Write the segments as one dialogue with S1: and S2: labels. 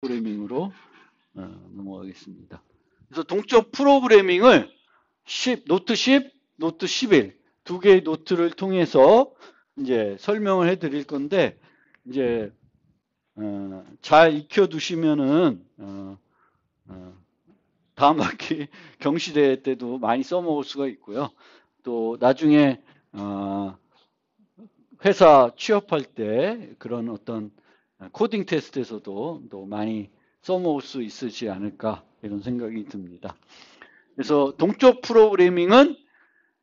S1: 프로그래밍으로 넘어가겠습니다. 그래서 동적 프로그래밍을 노트 10, 노트 11 두 개의 노트를 통해서 이제 설명을 해드릴 건데 이제 잘 익혀두시면은 다음 학기 경시대회 때도 많이 써먹을 수가 있고요. 또 나중에 회사 취업할 때 그런 어떤 코딩 테스트에서도 또 많이 써먹을 수 있으지 않을까 이런 생각이 듭니다. 그래서 동적 프로그래밍은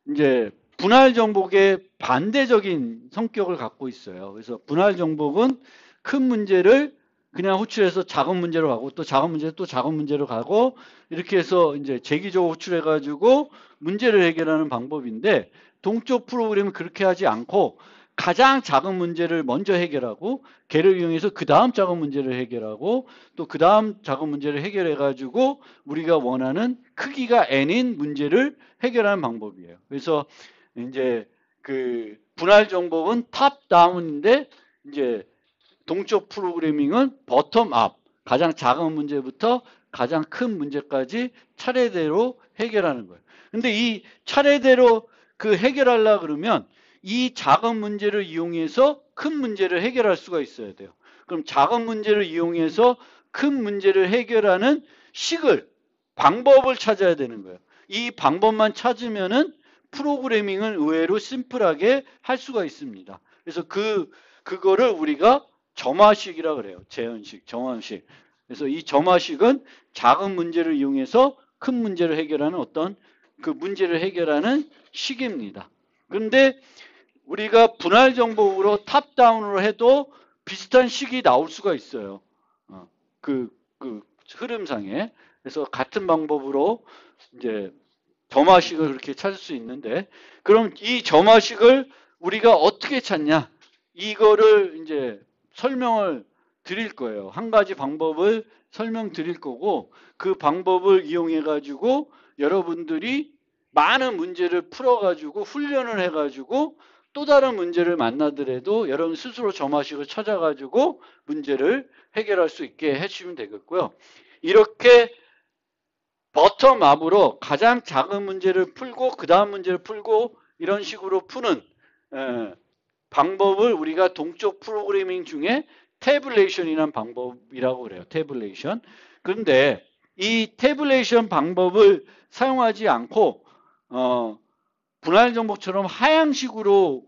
S1: 이제 분할 정복의 반대적인 성격을 갖고 있어요. 그래서 분할 정복은 큰 문제를 그냥 호출해서 작은 문제로 가고 또 작은 문제 또 작은 문제로 가고 이렇게 해서 이제 재기적으로 호출해 가지고 문제를 해결하는 방법인데 동적 프로그램은 그렇게 하지 않고 가장 작은 문제를 먼저 해결하고 걔를 이용해서 그 다음 작은 문제를 해결하고 또 그 다음 작은 문제를 해결해 가지고 우리가 원하는 크기가 n인 문제를 해결하는 방법이에요. 그래서 이제 그 분할 정복은 탑 다운인데 이제 동적 프로그래밍은 버텀 업, 가장 작은 문제부터 가장 큰 문제까지 차례대로 해결하는 거예요. 근데 이 차례대로 그 해결하려 그러면 이 작은 문제를 이용해서 큰 문제를 해결할 수가 있어야 돼요. 그럼 작은 문제를 이용해서 큰 문제를 해결하는 방법을 찾아야 되는 거예요. 이 방법만 찾으면은 프로그래밍을 의외로 심플하게 할 수가 있습니다. 그래서 그거를 우리가 점화식이라 그래요. 재현식, 점화식. 그래서 이 점화식은 작은 문제를 이용해서 큰 문제를 해결하는 어떤 그 문제를 해결하는 식입니다. 그런데 우리가 분할 정복으로 탑다운으로 해도 비슷한 식이 나올 수가 있어요. 그 흐름상에. 그래서 같은 방법으로 이제 점화식을 그렇게 찾을 수 있는데, 그럼 이 점화식을 우리가 어떻게 찾냐? 이거를 이제 설명을 드릴 거예요. 한 가지 방법을 설명드릴 거고, 그 방법을 이용해 가지고 여러분들이 많은 문제를 풀어 가지고 훈련을 해 가지고 또 다른 문제를 만나더라도 여러분 스스로 점화식을 찾아 가지고 문제를 해결할 수 있게 해주시면 되겠고요. 이렇게 버텀업으로 가장 작은 문제를 풀고 그 다음 문제를 풀고 이런 식으로 푸는 방법을 우리가 동적 프로그래밍 중에 태블레이션이라는 방법이라고 그래요. 태블레이션. 그런데 이 태블레이션 방법을 사용하지 않고 분할 정복처럼 하향식으로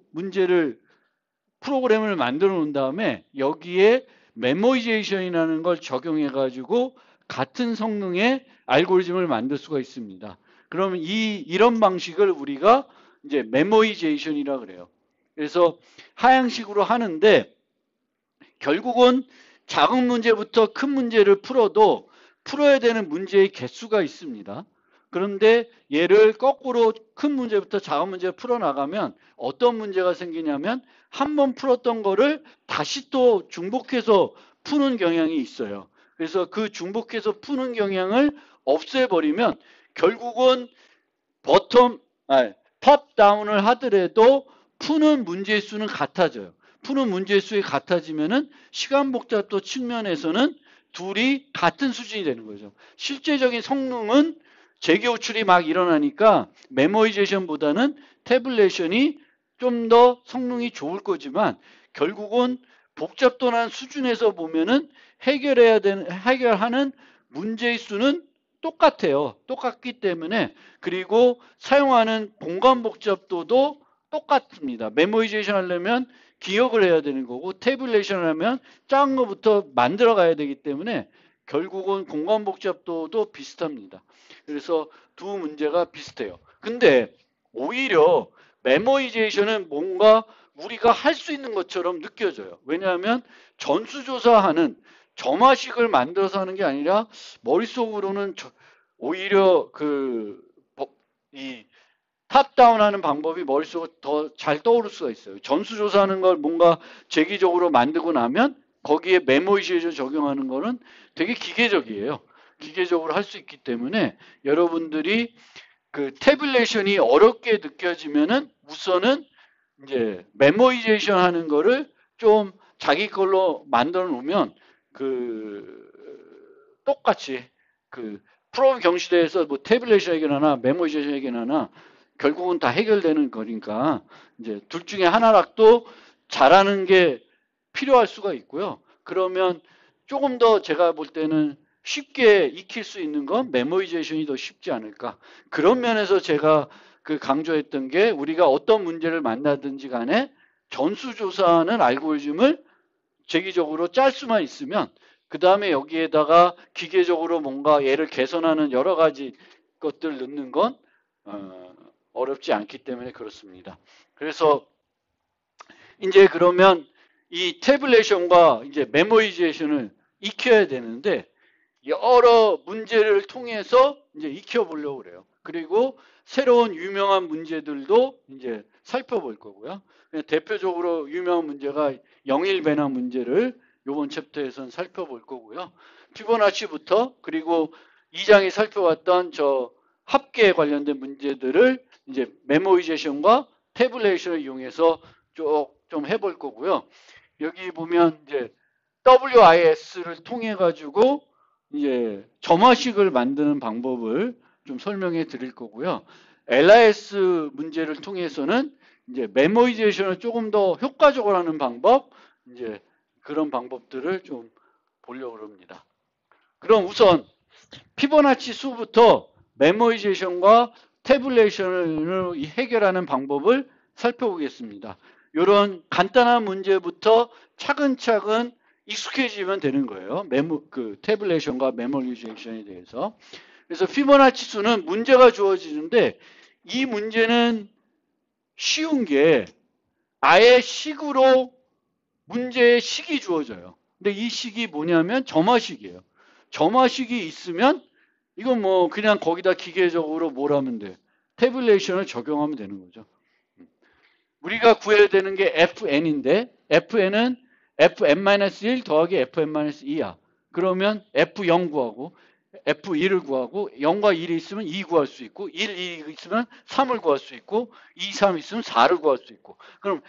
S1: 프로그램을 만들어 놓은 다음에 여기에 메모이제이션이라는 걸 적용해 가지고 같은 성능의 알고리즘을 만들 수가 있습니다. 그러면 이런 방식을 우리가 이제 메모이제이션이라 그래요. 그래서 하향식으로 하는데 결국은 작은 문제부터 큰 문제를 풀어도 풀어야 되는 문제의 개수가 있습니다. 그런데 얘를 거꾸로 큰 문제부터 작은 문제를 풀어나가면 어떤 문제가 생기냐면 한 번 풀었던 거를 다시 또 중복해서 푸는 경향이 있어요. 그래서 그 중복해서 푸는 경향을 없애버리면 결국은 탑 다운을 하더라도 푸는 문제 수는 같아져요. 푸는 문제 수가 같아지면은 시간 복잡도 측면에서는 둘이 같은 수준이 되는 거죠. 실제적인 성능은 재기 호출이 막 일어나니까 메모이제이션보다는 태블레이션이 좀 더 성능이 좋을 거지만 결국은 복잡도나 수준에서 보면은 해결하는 문제의 수는 똑같아요. 똑같기 때문에 그리고 사용하는 공간 복잡도도 똑같습니다. 메모이제이션 하려면 기억을 해야 되는 거고 태블레이션 하면 작은 것부터 만들어 가야 되기 때문에 결국은 공간 복잡도도 비슷합니다. 그래서 두 문제가 비슷해요. 근데 오히려 메모이제이션은 뭔가 우리가 할 수 있는 것처럼 느껴져요. 왜냐하면 전수조사하는 점화식을 만들어서 하는 게 아니라 머릿속으로는 오히려 이 탑다운 하는 방법이 머릿속에 더 잘 떠오를 수가 있어요. 전수조사하는 걸 뭔가 재기적으로 만들고 나면 거기에 메모이제이션 적용하는 거는 되게 기계적이에요. 기계적으로 할 수 있기 때문에 여러분들이 그 태블레이션이 어렵게 느껴지면은 우선은 이제 메모이제이션 하는 거를 좀 자기 걸로 만들어 놓으면 똑같이 그 프로그램 경시대에서 뭐 태블릿 해결하나 메모리제이션 해결하나 결국은 다 해결되는 거니까 이제 둘 중에 하나라도 잘하는 게 필요할 수가 있고요. 그러면 조금 더 제가 볼 때는 쉽게 익힐 수 있는 건 메모리제이션이 더 쉽지 않을까. 그런 면에서 제가 그 강조했던 게 우리가 어떤 문제를 만나든지 간에 전수조사하는 알고리즘을 제기적으로 짤 수만 있으면 그 다음에 여기에다가 기계적으로 뭔가 얘를 개선하는 여러 가지 것들 넣는 건 어렵지 않기 때문에 그렇습니다. 그래서 이제 그러면 이 태블레이션과 이제 메모리제이션을 익혀야 되는데 여러 문제를 통해서 이제 익혀보려고 그래요. 그리고 새로운 유명한 문제들도 이제 살펴볼 거고요. 대표적으로 유명한 문제가 영일배나 문제를 이번 챕터에서는 살펴볼 거고요. 피보나치부터 그리고 2장이 살펴봤던 저 합계에 관련된 문제들을 이제 메모리제이션과 태블레이션을 이용해서 좀 해볼 거고요. 여기 보면 이제 WIS를 통해 가지고 이제 점화식을 만드는 방법을 좀 설명해 드릴 거고요. LIS 문제를 통해서는 이제 메모리제이션을 조금 더 효과적으로 하는 방법, 이제 그런 방법들을 좀 보려고 합니다. 그럼 우선 피보나치 수부터 메모리제이션과 태블레이션을 해결하는 방법을 살펴보겠습니다. 이런 간단한 문제부터 차근차근 익숙해지면 되는 거예요. 태블레이션과 메모리제이션에 대해서. 그래서 피보나치 수는 문제가 주어지는데 이 문제는 쉬운 게 아예 식으로 문제의 식이 주어져요. 근데 이 식이 뭐냐면 점화식이에요. 점화식이 있으면 이건 뭐 그냥 거기다 기계적으로 뭘 하면 돼. 태블레이션을 적용하면 되는 거죠. 우리가 구해야 되는 게 fn인데 fn은 fn-1 더하기 fn-2야. 그러면 f0 구하고 f1을 구하고 0과 1이 있으면 2 구할 수 있고 1, 2 있으면 3을 구할 수 있고 2, 3 있으면 4를 구할 수 있고 그럼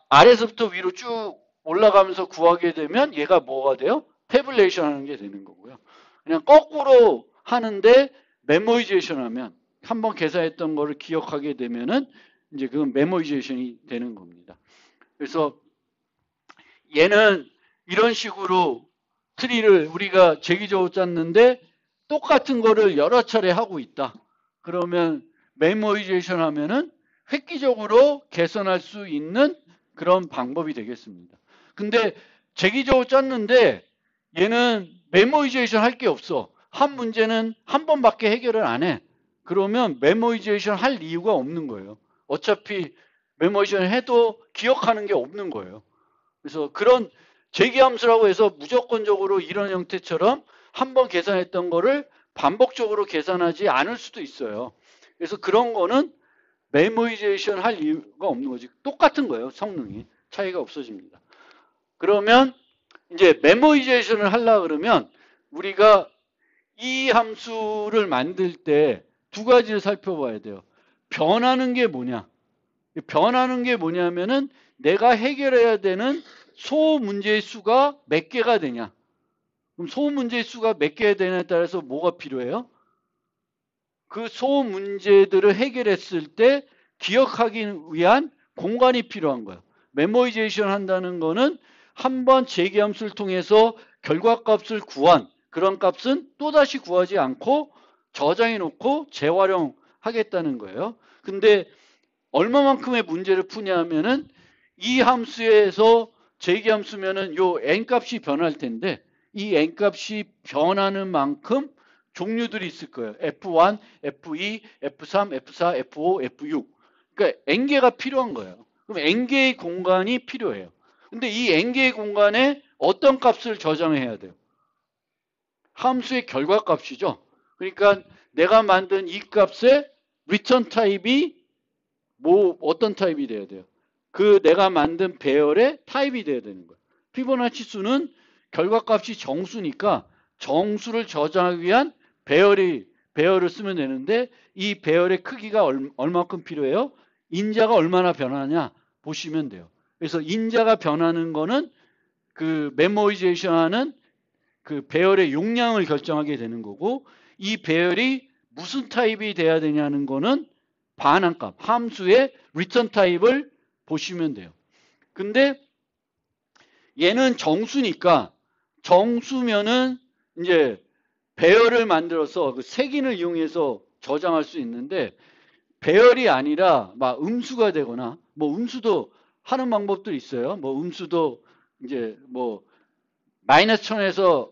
S1: 아래서부터 위로 쭉 올라가면서 구하게 되면 얘가 뭐가 돼요? 태블레이션 하는 게 되는 거고요. 그냥 거꾸로 하는데 메모리제이션 하면 한번 계산했던 거를 기억하게 되면은 이제 그건 메모리제이션이 되는 겁니다. 그래서 얘는 이런 식으로 트리를 우리가 제기적으로 짰는데 똑같은 거를 여러 차례 하고 있다. 그러면 메모리제이션 하면은 획기적으로 개선할 수 있는 그런 방법이 되겠습니다. 근데 제기적으로 짰는데 얘는 메모리제이션 할 게 없어. 한 문제는 한 번밖에 해결을 안 해. 그러면 메모리제이션 할 이유가 없는 거예요. 어차피 메모리제이션 해도 기억하는 게 없는 거예요. 그래서 그런 제기함수라고 해서 무조건적으로 이런 형태처럼 한 번 계산했던 거를 반복적으로 계산하지 않을 수도 있어요. 그래서 그런 거는 메모리제이션 할 이유가 없는 거지. 똑같은 거예요. 성능이. 차이가 없어집니다. 그러면 이제 메모리제이션을 하려고 그러면 우리가 이 함수를 만들 때 두 가지를 살펴봐야 돼요. 변하는 게 뭐냐? 변하는 게 뭐냐면은 내가 해결해야 되는 소 문제의 수가 몇 개가 되냐? 그럼 소 문제의 수가 몇 개가 되냐에 따라서 뭐가 필요해요? 그 소 문제들을 해결했을 때 기억하기 위한 공간이 필요한 거예요. 메모리제이션 한다는 거는 한번 제기함수를 통해서 결과값을 구한 그런 값은 또다시 구하지 않고 저장해 놓고 재활용하겠다는 거예요. 근데 얼마만큼의 문제를 푸냐면은 이 함수에서 제기함수면은 요 n값이 변할 텐데 이 n값이 변하는 만큼 종류들이 있을 거예요. F1, F2, F3, F4, F5, F6. 그러니까 n개가 필요한 거예요. 그럼 n개의 공간이 필요해요. 근데 이 n개의 공간에 어떤 값을 저장해야 돼요? 함수의 결과값이죠. 그러니까 내가 만든 이 값의 return 타입이 어떤 타입이 돼야 돼요? 그 내가 만든 배열의 타입이 돼야 되는 거예요. 피보나치 수는 결과값이 정수니까 정수를 저장하기 위한 배열을 쓰면 되는데 이 배열의 크기가 얼마큼 필요해요? 인자가 얼마나 변하냐 보시면 돼요. 그래서 인자가 변하는 거는 그 메모리제이션 하는 그 배열의 용량을 결정하게 되는 거고, 이 배열이 무슨 타입이 돼야 되냐는 거는 반환값, 함수의 return 타입을 보시면 돼요. 근데 얘는 정수니까, 정수면은 이제 배열을 만들어서 그 색인을 이용해서 저장할 수 있는데, 배열이 아니라 막 음수가 되거나, 뭐 음수도 하는 방법도 있어요. 뭐 음수도 이제 뭐 마이너스 1000에서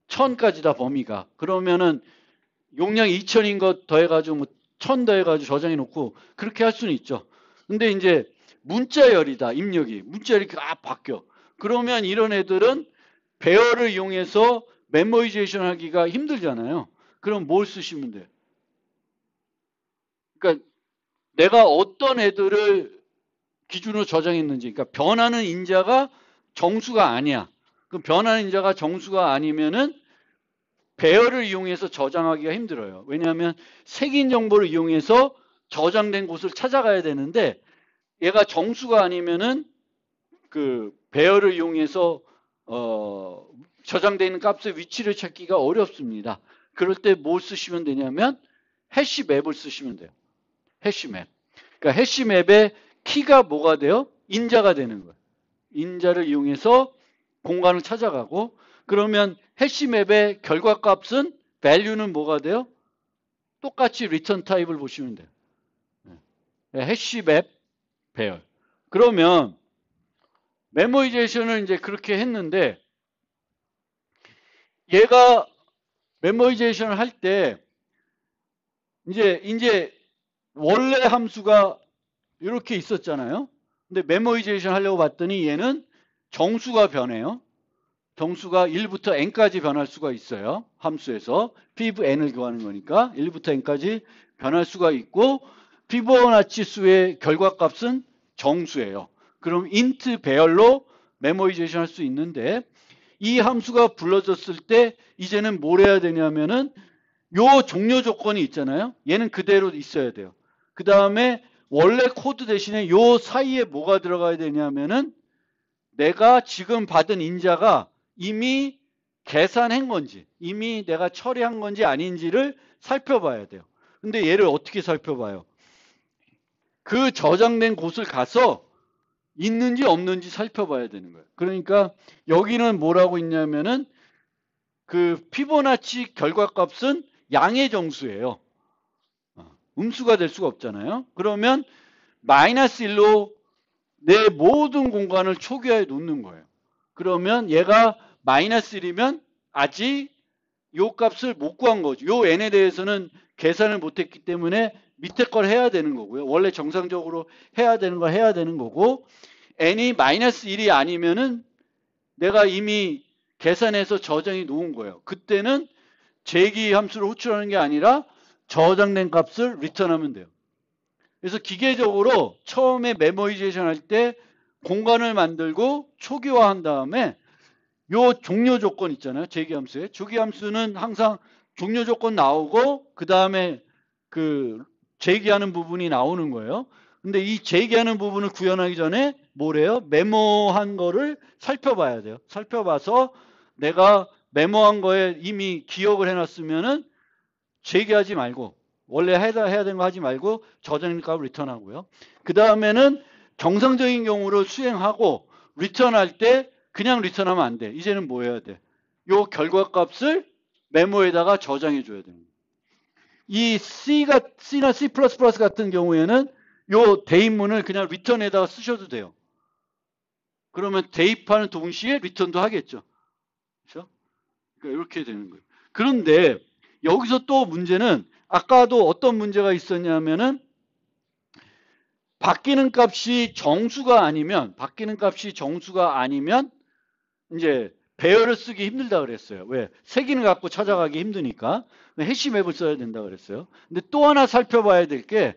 S1: 1000까지 다 범위가. 그러면은 용량 2000인 것 더해가지고 뭐 1000 더해가지고 저장해 놓고 그렇게 할 수는 있죠. 근데 이제 문자열이다, 입력이. 문자열이 바뀌어. 그러면 이런 애들은 배열을 이용해서 메모리제이션 하기가 힘들잖아요. 그럼 뭘 쓰시면 돼요? 그러니까 내가 어떤 애들을 기준으로 저장했는지, 그러니까 변하는 인자가 정수가 아니야. 그럼 변하는 인자가 정수가 아니면은 배열을 이용해서 저장하기가 힘들어요. 왜냐하면 색인 정보를 이용해서 저장된 곳을 찾아가야 되는데, 얘가 정수가 아니면은 그 배열을 이용해서 저장되어 있는 값의 위치를 찾기가 어렵습니다. 그럴 때 뭘 쓰시면 되냐면 해시맵을 쓰시면 돼요. 해시맵. 그러니까 해시맵의 키가 뭐가 돼요? 인자가 되는 거예요. 인자를 이용해서 공간을 찾아가고, 그러면 해시맵의 결과값은 value는 뭐가 돼요? 똑같이 return 타입을 보시면 돼요. 해시맵 배열. 그러면 메모리제이션을 이제 그렇게 했는데, 얘가 메모리제이션을 할 때 이제 원래 함수가 이렇게 있었잖아요. 근데 메모리제이션 하려고 봤더니 얘는 정수가 변해요. 정수가 1부터 n까지 변할 수가 있어요. 함수에서 fiv n을 구하는 거니까 1부터 n까지 변할 수가 있고, 피보나치 수의 결과값은 정수예요. 그럼 int 배열로 메모리제이션 할 수 있는데, 이 함수가 불러졌을 때 이제는 뭘 해야 되냐면은 요 종료 조건이 있잖아요. 얘는 그대로 있어야 돼요. 그 다음에 원래 코드 대신에 요 사이에 뭐가 들어가야 되냐면은 내가 지금 받은 인자가 이미 계산한 건지, 이미 내가 처리한 건지 아닌지를 살펴봐야 돼요. 근데 얘를 어떻게 살펴봐요? 그 저장된 곳을 가서 있는지 없는지 살펴봐야 되는 거예요. 그러니까 여기는 뭐라고 있냐면은 그 피보나치 결과값은 양의 정수예요. 음수가 될 수가 없잖아요. 그러면 마이너스 1로 내 모든 공간을 초기화해 놓는 거예요. 그러면 얘가 마이너스 1이면 아직 요 값을 못 구한 거죠. 요 n에 대해서는 계산을 못했기 때문에 밑에 걸 해야 되는 거고요. 원래 정상적으로 해야 되는 걸 해야 되는 거고, n이 마이너스 1이 아니면은 내가 이미 계산해서 저장해 놓은 거예요. 그때는 제기 함수를 호출하는 게 아니라 저장된 값을 리턴하면 돼요. 그래서 기계적으로 처음에 메모리제이션 할 때 공간을 만들고 초기화한 다음에 요 종료 조건 있잖아요. 제기함수에. 제기함수는 항상 종료 조건 나오고 그 다음에 그 제기하는 부분이 나오는 거예요. 근데 이 제기하는 부분을 구현하기 전에 뭐래요? 메모한 거를 살펴봐야 돼요. 살펴봐서 내가 메모한 거에 이미 기억을 해놨으면은 제기하지 말고, 원래 해야 되는 거 하지 말고 저장값을 리턴하고요. 그 다음에는 정상적인 경우로 수행하고 리턴할 때 그냥 리턴하면 안 돼. 이제는 뭐 해야 돼? 요 결과값을 메모에다가 저장해 줘야 돼요. 이 C나 C++ 같은 경우에는 요 대입문을 그냥 리턴에다가 쓰셔도 돼요. 그러면 대입하는 동시에 리턴도 하겠죠. 그렇죠? 그러니까 이렇게 되는 거예요. 그런데 여기서 또 문제는, 아까도 어떤 문제가 있었냐면은 바뀌는 값이 정수가 아니면 이제 배열을 쓰기 힘들다 그랬어요. 왜? 색인을 갖고 찾아가기 힘드니까 해시맵을 써야 된다 그랬어요. 근데 또 하나 살펴봐야 될 게,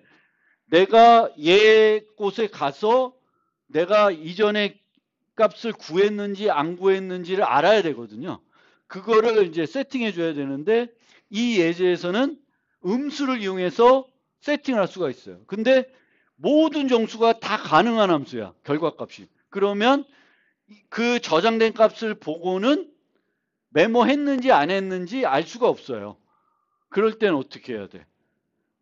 S1: 내가 얘 곳에 가서 내가 이전에 값을 구했는지 안 구했는지를 알아야 되거든요. 그거를 이제 세팅해 줘야 되는데, 이 예제에서는 음수를 이용해서 세팅을 할 수가 있어요. 근데 모든 정수가 다 가능한 함수야, 결과값이. 그러면 그 저장된 값을 보고는 메모했는지 안 했는지 알 수가 없어요. 그럴 때는 어떻게 해야 돼?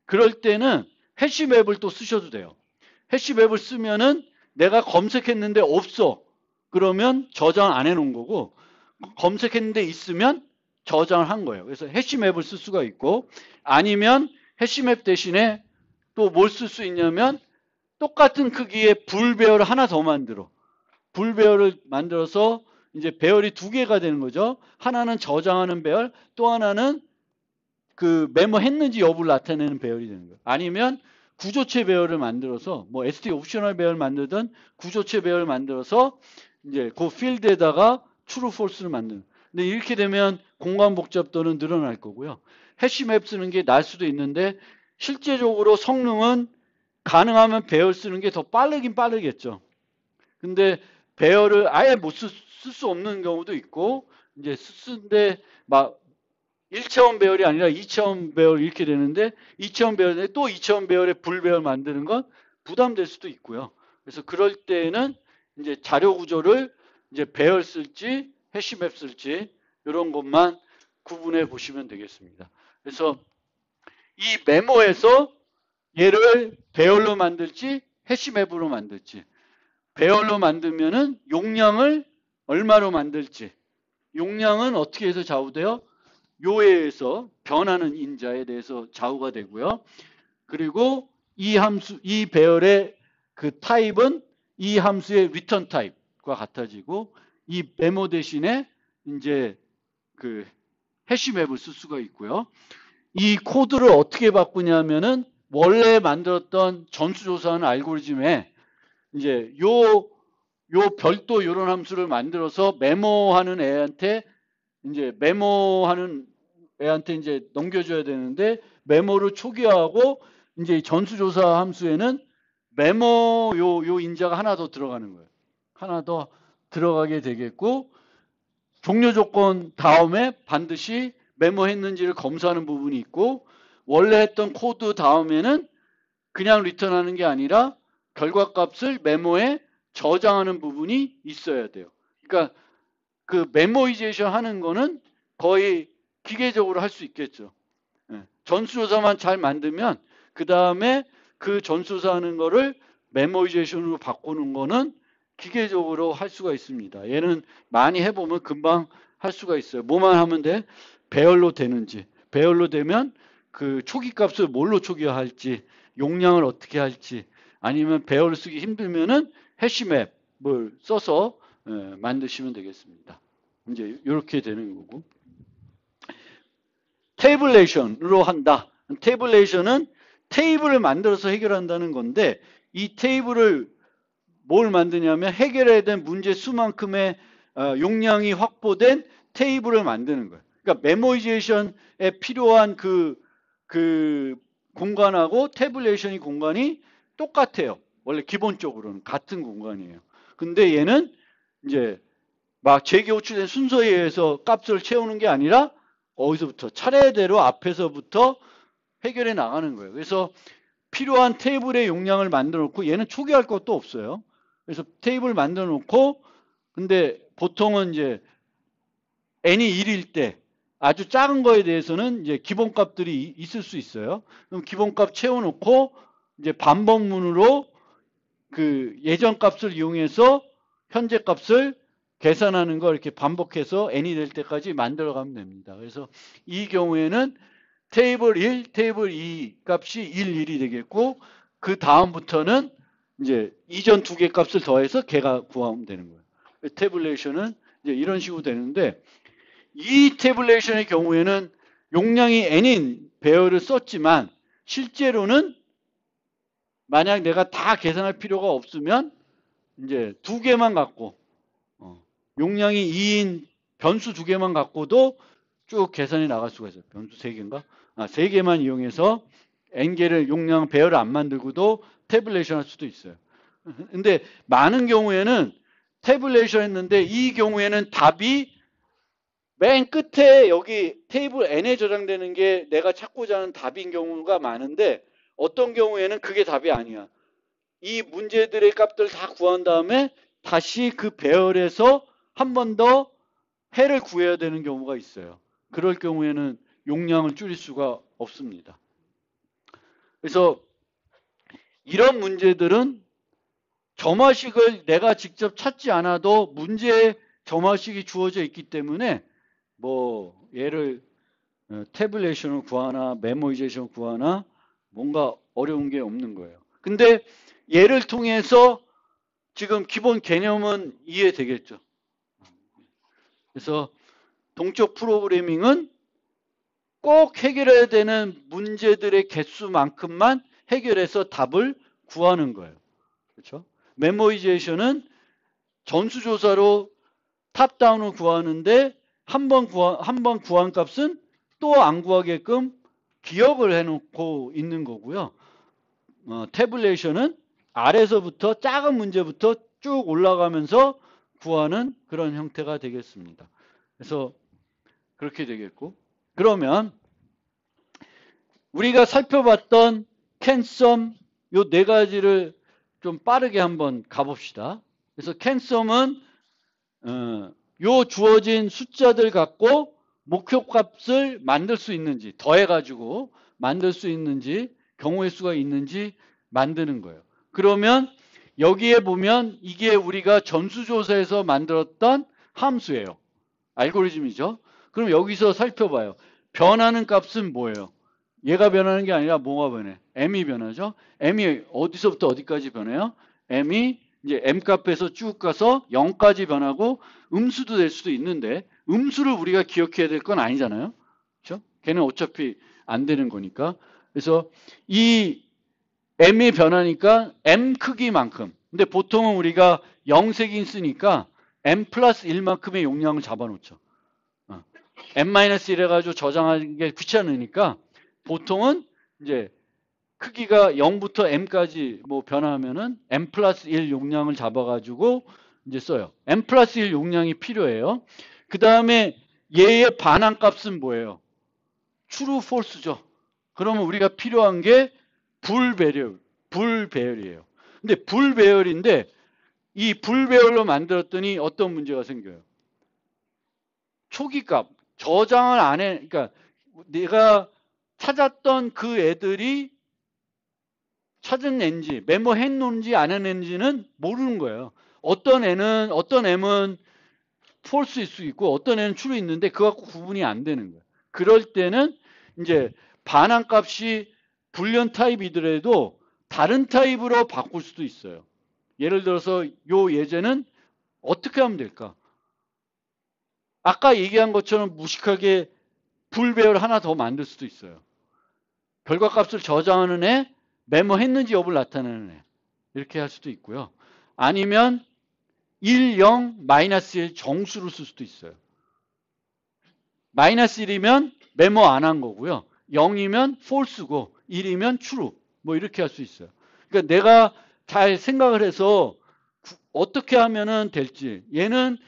S1: 그럴 때는 해시맵을 또 쓰셔도 돼요. 해시맵을 쓰면은 내가 검색했는데 없어. 그러면 저장 안 해놓은 거고, 검색했는데 있으면 저장을 한 거예요. 그래서 해시맵을 쓸 수가 있고, 아니면 해시맵 대신에 또 뭘 쓸 수 있냐면 똑같은 크기의 불 배열을 하나 더 만들어. 불 배열을 만들어서 이제 배열이 두 개가 되는 거죠. 하나는 저장하는 배열, 또 하나는 그 메모했는지 여부를 나타내는 배열이 되는 거예요. 아니면 구조체 배열을 만들어서 뭐 ST 옵셔널 배열 만들든 구조체 배열 만들어서 이제 그 필드에다가 true, false를 만드는. 근데 이렇게 되면 공간 복잡도는 늘어날 거고요. 해시맵 쓰는 게 날 수도 있는데 실제적으로 성능은 가능하면 배열 쓰는 게 더 빠르긴 빠르겠죠. 근데 배열을 아예 못 쓸 수 없는 경우도 있고 이제 쓰는데 막 1차원 배열이 아니라 2차원 배열 이렇게 되는데 2차원 배열에 또 2차원 배열의 불배열 만드는 건 부담될 수도 있고요. 그래서 그럴 때는 이제 자료 구조를 이제 배열 쓸지 해시맵 쓸지 이런 것만 구분해 보시면 되겠습니다. 그래서 이 메모에서 얘를 배열로 만들지 해시맵으로 만들지 배열로 만들면은 용량을 얼마로 만들지 용량은 어떻게 해서 좌우돼요? 요에 의해서 변하는 인자에 대해서 좌우가 되고요. 그리고 이 함수, 이 배열의 그 타입은 이 함수의 리턴 타입과 같아지고 이 메모 대신에 이제 그 해시맵을 쓸 수가 있고요. 이 코드를 어떻게 바꾸냐면은 원래 만들었던 전수조사하는 알고리즘에 이제 요 별도 이런 함수를 만들어서 메모하는 애한테 이제 넘겨줘야 되는데 메모를 초기화하고 이제 전수조사 함수에는 메모 요 인자가 하나 더 들어가는 거예요. 하나 더 들어가게 되겠고 종료 조건 다음에 반드시 메모했는지를 검사하는 부분이 있고 원래 했던 코드 다음에는 그냥 리턴하는 게 아니라 결과값을 메모에 저장하는 부분이 있어야 돼요. 그러니까 그 메모이제이션 하는 거는 거의 기계적으로 할 수 있겠죠. 전수조사만 잘 만들면 그 다음에 그 전수조사하는 거를 메모이제이션으로 바꾸는 거는 기계적으로 할 수가 있습니다. 얘는 많이 해보면 금방 할 수가 있어요. 뭐만 하면 돼? 배열로 되는지. 배열로 되면 그 초기 값을 뭘로 초기화할지, 용량을 어떻게 할지, 아니면 배열을 쓰기 힘들면은 해시맵을 써서 만드시면 되겠습니다. 이제 이렇게 되는 거고. 테이블레이션으로 한다. 테이블레이션은 테이블을 만들어서 해결한다는 건데 이 테이블을 뭘 만드냐면 해결해야 될 문제 수만큼의 용량이 확보된 테이블을 만드는 거예요. 그러니까 메모이제이션에 필요한 그 공간하고 태블레이션이 공간이 똑같아요. 원래 기본적으로는 같은 공간이에요. 근데 얘는 이제 막 제기 호출된 순서에 의해서 값을 채우는 게 아니라 어디서부터 차례대로 앞에서부터 해결해 나가는 거예요. 그래서 필요한 테이블의 용량을 만들어 놓고 얘는 초기할 것도 없어요. 그래서 테이블 만들어 놓고 근데 보통은 이제 n이 1일 때 아주 작은 거에 대해서는 이제 기본값들이 있을 수 있어요. 그럼 기본값 채워놓고 이제 반복문으로 그 예전 값을 이용해서 현재 값을 계산하는 거 이렇게 반복해서 n이 될 때까지 만들어 가면 됩니다. 그래서 이 경우에는 테이블 1, 테이블 2 값이 1, 1이 되겠고 그 다음부터는 이제 이전 두 개 값을 더해서 걔가 구하면 되는 거예요. 태블레이션은 이제 이런 식으로 되는데 이 태블레이션의 경우에는 용량이 n인 배열을 썼지만 실제로는 만약 내가 다 계산할 필요가 없으면 이제 두 개만 갖고 용량이 2인 변수 두 개만 갖고도 쭉 계산이 나갈 수가 있어요. 변수 세 개인가? 세 개만 이용해서 n개를 용량 배열을 안 만들고도 태블레이션 할 수도 있어요. 근데 많은 경우에는 태블레이션 했는데 이 경우에는 답이 맨 끝에 여기 테이블 n에 저장되는 게 내가 찾고자 하는 답인 경우가 많은데 어떤 경우에는 그게 답이 아니야. 이 문제들의 값들 다 구한 다음에 다시 그 배열에서 한 번 더 해를 구해야 되는 경우가 있어요. 그럴 경우에는 용량을 줄일 수가 없습니다. 그래서 이런 문제들은 점화식을 내가 직접 찾지 않아도 문제에 점화식이 주어져 있기 때문에 뭐 얘를 태블레이션을 구하나 메모이제이션을 구하나 뭔가 어려운 게 없는 거예요. 근데 얘를 통해서 지금 기본 개념은 이해되겠죠. 그래서 동적 프로그래밍은 꼭 해결해야 되는 문제들의 개수만큼만 해결해서 답을 구하는 거예요. 그렇죠? 메모이제이션은 전수조사로 탑다운을 구하는데 한 번 구한 값은 또 안 구하게끔 기억을 해놓고 있는 거고요. 태블레이션은 아래서부터 작은 문제부터 쭉 올라가면서 구하는 그런 형태가 되겠습니다. 그래서 그렇게 되겠고, 그러면 우리가 살펴봤던 캔썸 요 네 가지를 좀 빠르게 한번 가봅시다. 그래서 캔썸은 요 주어진 숫자들 갖고 목표값을 만들 수 있는지, 더해가지고 만들 수 있는지, 경우의 수가 있는지 만드는 거예요. 그러면 여기에 보면 이게 우리가 전수조사에서 만들었던 함수예요. 알고리즘이죠. 그럼 여기서 살펴봐요. 변하는 값은 뭐예요? 얘가 변하는 게 아니라 뭐가 변해? m이 변하죠. m이 어디서부터 어디까지 변해요? m이 이제 m 값에서 쭉 가서 0까지 변하고 음수도 될 수도 있는데 음수를 우리가 기억해야 될 건 아니잖아요. 그렇죠? 걔는 어차피 안 되는 거니까. 그래서 이 m이 변하니까 m 크기만큼. 근데 보통은 우리가 0세긴 쓰니까 m 플러스 1만큼의 용량을 잡아놓죠. m-1 해가지고 저장하는 게 귀찮으니까 보통은 이제 크기가 0부터 m까지 뭐 변하면은 m 플러스 1 용량을 잡아가지고 이제 써요. m 플러스 1 용량이 필요해요. 그 다음에 얘의 반환값은 뭐예요? true, false죠. 그러면 우리가 필요한 게 불배열이에요. 근데 불배열인데 이 불배열로 만들었더니 어떤 문제가 생겨요? 초기값, 저장을 안 해, 그러니까 내가 찾았던 그 애들이 찾은 앤지, 메모했는지 안 했는지는 모르는 거예요. 어떤 M은 false일 수 있고 어떤 애는 true일 있는데 그거 갖고 구분이 안 되는 거예요. 그럴 때는 이제 반환값이 불리언 타입이더라도 다른 타입으로 바꿀 수도 있어요. 예를 들어서 요 예제는 어떻게 하면 될까? 아까 얘기한 것처럼 무식하게 불배열 하나 더 만들 수도 있어요. 결과값을 저장하는 애, 메모했는지 여부를 나타내는 애. 이렇게 할 수도 있고요. 아니면 1, 0, 마이너스 1 정수를 쓸 수도 있어요. 마이너스 1이면 메모 안 한 거고요. 0이면 false고 1이면 true. 뭐 이렇게 할 수 있어요. 그러니까 내가 잘 생각을 해서 어떻게 하면은 될지. 얘는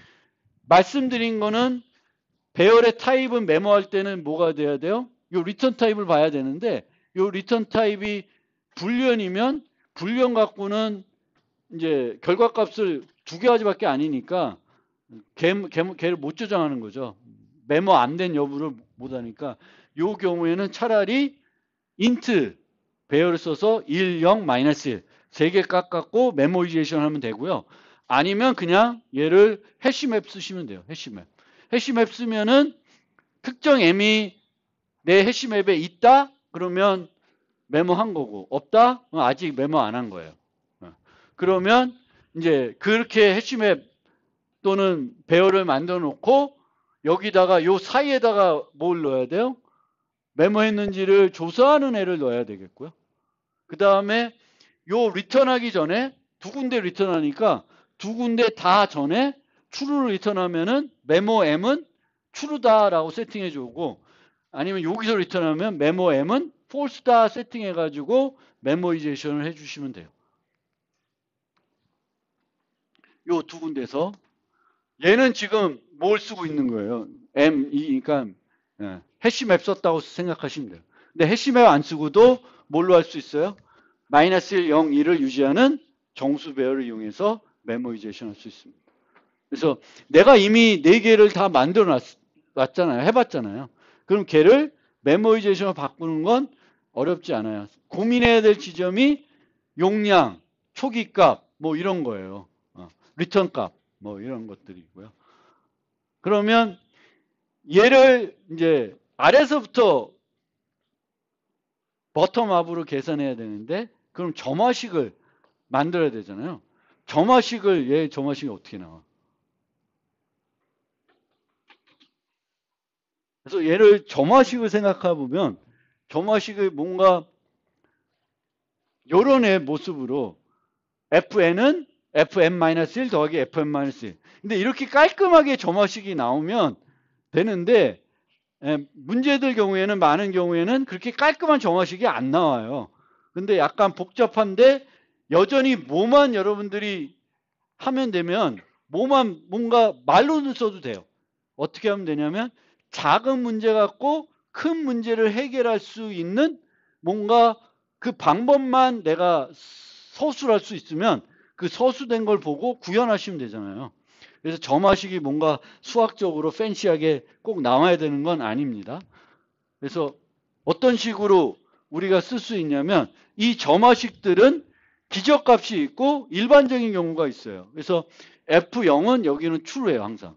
S1: 말씀드린 거는 배열의 타입은 메모할 때는 뭐가 돼야 돼요? 요 리턴 타입을 봐야 되는데 요 리턴 타입이 불리언이면 불리언 갖고는 이제 결과값을 두 가지밖에 아니니까 걔를 못 저장하는 거죠. 메모 안 된 여부를 못 하니까 요 경우에는 차라리 int 배열을 써서 1, 0, 마이너스 1 세 개 깎았고 메모이제이션 하면 되고요. 아니면 그냥 얘를 해시맵 쓰시면 돼요. 해시맵. 해시맵 쓰면은 특정 m이 내 해시맵에 있다? 그러면 메모한 거고 없다? 아직 메모 안 한 거예요. 그러면 이제 그렇게 해시맵 또는 배열을 만들어 놓고 여기다가 요 사이에다가 뭘 넣어야 돼요? 메모했는지를 조사하는 애를 넣어야 되겠고요. 그 다음에 요 리턴하기 전에 두 군데 리턴하니까 두 군데 다 전에 true를 리턴하면은 메모 m은 true다라고 세팅해 주고 아니면 여기서 리턴하면 메모 m은 false다 세팅해 가지고 메모이제이션을 해 주시면 돼요. 요 두 군데서 얘는 지금 뭘 쓰고 있는 거예요? 그러니까 해시맵 썼다고 생각하시면 돼요. 근데 해시맵 안 쓰고도 뭘로 할 수 있어요? 마이너스 1, 0, 2를 유지하는 정수 배열을 이용해서 메모이제이션 할 수 있습니다. 그래서 내가 이미 4개를 다 만들어 놨잖아요. 해봤잖아요. 그럼 걔를 메모리제이션으로 바꾸는 건 어렵지 않아요. 고민해야 될 지점이 용량, 초기값, 뭐 이런 거예요. 리턴 값, 뭐 이런 것들이고요. 그러면 얘를 이제 아래서부터 버텀업으로 계산해야 되는데, 그럼 점화식을 만들어야 되잖아요. 얘 점화식이 어떻게 나와? 그래서 얘를 점화식을 생각해 보면, 점화식을 뭔가 요런 애 모습으로 fn은 fn-1 더하기 fn-1. 근데 이렇게 깔끔하게 점화식이 나오면 되는데, 문제들 경우에는, 많은 경우에는 그렇게 깔끔한 점화식이 안 나와요. 근데 약간 복잡한데 여전히 뭐만 여러분들이 하면 되면, 뭐만 뭔가 말로는 써도 돼요. 어떻게 하면 되냐면, 작은 문제 갖고 큰 문제를 해결할 수 있는 뭔가 그 방법만 내가 서술할 수 있으면 그 서술된 걸 보고 구현하시면 되잖아요. 그래서 점화식이 뭔가 수학적으로 팬시하게 꼭 나와야 되는 건 아닙니다. 그래서 어떤 식으로 우리가 쓸 수 있냐면, 이 점화식들은 기적값이 있고 일반적인 경우가 있어요. 그래서 F0은 여기는 true예요, 항상.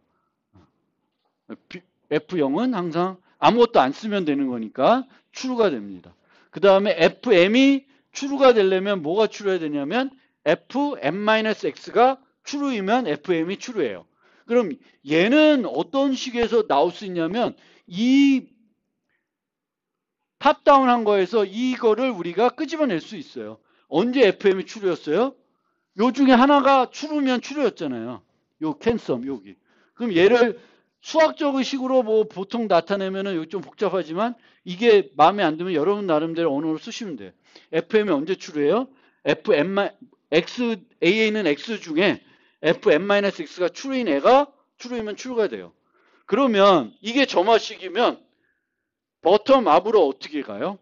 S1: F0은 항상 아무것도 안 쓰면 되는 거니까 true가 됩니다. 그 다음에 FM이 true가 되려면 뭐가 true해야 되냐면, fm-x가 true이면 fm이 true예요. 그럼 얘는 어떤 식에서 나올 수 있냐면, 이 탑다운한 거에서 이거를 우리가 끄집어낼 수 있어요. 언제 FM이 true였어요? 요 중에 하나가 true면 true였잖아요. 요 캔섬 여기. 그럼 얘를 수학적인 식으로 뭐 보통 나타내면은 여기 좀 복잡하지만, 이게 마음에 안 들면 여러분 나름대로 언어로 쓰시면 돼요. FM이 언제 true예요? FM x A는 x 중에 fm-x가 true인 애가 true이면 true가 돼요. 그러면 이게 점화식이면 버텀 앞으로 어떻게 가요?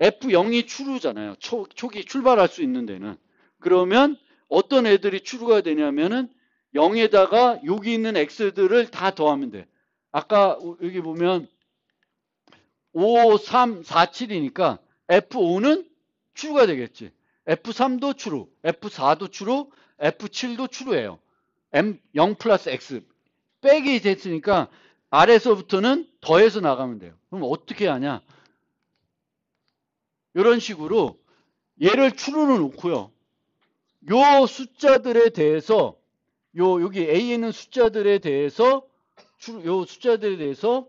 S1: F0이 true잖아요. 초기 출발할 수 있는 데는. 그러면 어떤 애들이 true가 되냐면은 0에다가 여기 있는 x들을 다 더하면 돼. 아까 여기 보면 5, 3, 4, 7이니까 F5는 true가 되겠지. F3도 true, F4도 true, F7도 true예요. M0 플러스 x 빼기 됐으니까 아래서부터는 더해서 나가면 돼요. 그럼 어떻게 하냐? 이런 식으로 얘를 true로 놓고요. 요 숫자들에 대해서, 여기 A에 있는 숫자들에 대해서, 요 숫자들에 대해서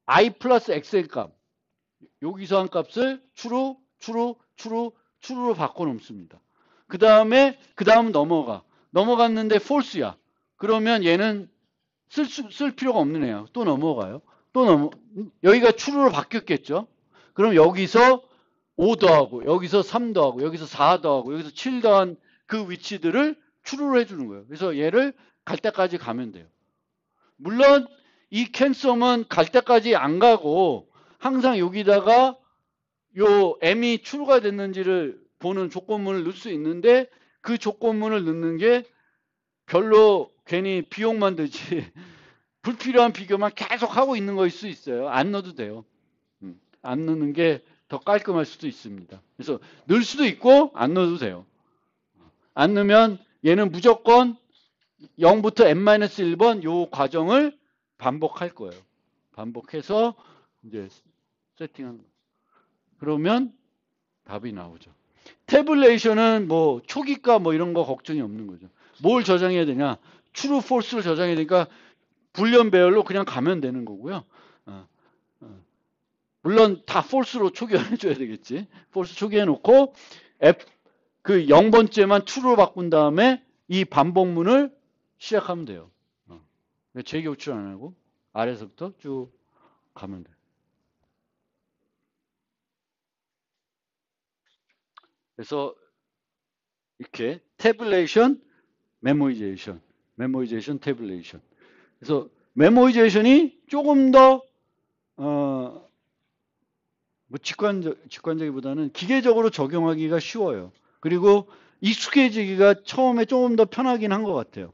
S1: I 플러스 X의 값, 여기서 한 값을 true, true, true, true로 바꿔 놓습니다. 그 다음 넘어갔는데 false야. 그러면 얘는 쓸 필요가 없는 애야. 또 넘어가요. 여기가 true로 바뀌었겠죠? 그럼 여기서 5 더하고, 여기서 3 더하고, 여기서 4 더하고, 여기서 7 더한 그 위치들을 true로 해주는 거예요. 그래서 얘를 갈 때까지 가면 돼요. 물론 이 캔섬은 갈 때까지 안 가고 항상 여기다가 요 m이 true가 됐는지를 보는 조건문을 넣을 수 있는데, 그 조건문을 넣는 게 별로 괜히 비용만 들지 불필요한 비교만 계속 하고 있는 거일 수 있어요. 안 넣어도 돼요. 안 넣는 게 더 깔끔할 수도 있습니다. 그래서 넣을 수도 있고 안 넣어도 돼요. 안 넣으면 얘는 무조건 0부터 n-1번 요 과정을 반복할 거예요. 반복해서 이제 세팅하는 거예요. 그러면 답이 나오죠. 태블레이션은 뭐 초기가 뭐 이런 거 걱정이 없는 거죠. 뭘 저장해야 되냐? true, false를 저장해야 되니까 불련 배열로 그냥 가면 되는 거고요. 물론 다 false로 초기화해줘야 되겠지. false 초기해놓고 그 0번째만 true로 바꾼 다음에 이 반복문을 시작하면 돼요. 재교출 안 하고 아래서부터 쭉 가면 돼요. 그래서 이렇게 태블레이션, 메모이제이션, 태블레이션. 그래서 메모이제이션이 조금 더 뭐 직관적이보다는 기계적으로 적용하기가 쉬워요. 그리고 익숙해지기가 처음에 조금 더 편하긴 한 것 같아요.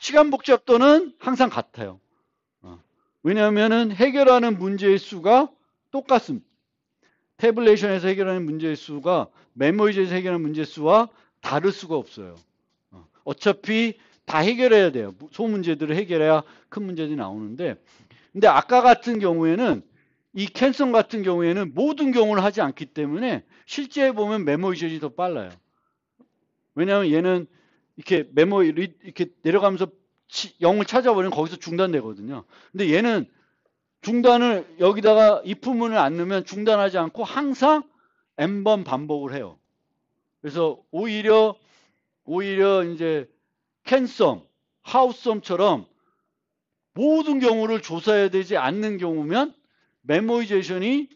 S1: 시간 복잡도는 항상 같아요. 왜냐하면은 해결하는 문제의 수가 똑같습니다. 태블레이션에서 해결하는 문제의 수가 메모리즈에서 해결하는 문제의 수와 다를 수가 없어요. 어차피 다 해결해야 돼요. 소문제들을 해결해야 큰 문제들이 나오는데, 근데 아까 같은 경우에는 이 캔성 같은 경우에는 모든 경우를 하지 않기 때문에 실제 보면 메모리즈이 더 빨라요. 왜냐하면 얘는 이렇게 메모리 이렇게 내려가면서 0을 찾아버리면 거기서 중단되거든요. 근데 얘는 중단을 여기다가 if문을 안 넣으면 중단하지 않고 항상 n번 반복을 해요. 그래서 오히려 이제 캔썸, 하우썸처럼 모든 경우를 조사해야 되지 않는 경우면 메모리제이션이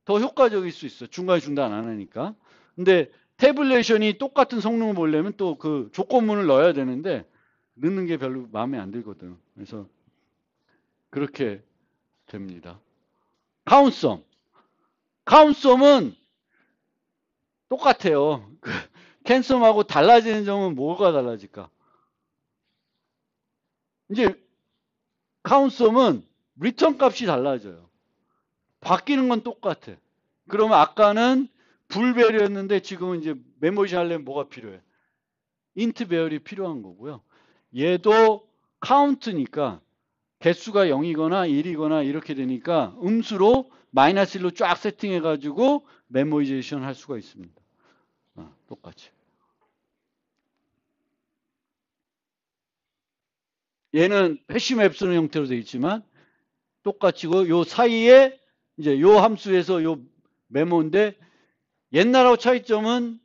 S1: 더 효과적일 수 있어요. 중간에 중단 안 하니까. 근데 태블레이션이 똑같은 성능을 보려면 또 그 조건문을 넣어야 되는데 넣는 게 별로 마음에 안 들거든. 그래서 그렇게 됩니다. 카운썸. 카운썸은 똑같아요. 캔썸하고 달라지는 점은 뭐가 달라질까? 이제 카운썸은 리턴 값이 달라져요. 바뀌는 건 똑같아. 그러면 아까는 불배열이었는데 지금은 이제 메모리션 하려면 뭐가 필요해? 인트 배열이 필요한 거고요. 얘도 카운트니까 개수가 0이거나 1이거나 이렇게 되니까 음수로 마이너스 1로 쫙 세팅해 가지고 메모리제이션 할 수가 있습니다. 똑같이. 얘는 해시맵 쓰는 형태로 되어 있지만 똑같이고 요 사이에 이제 요 함수에서 요 메모인데 옛날하고 차이점은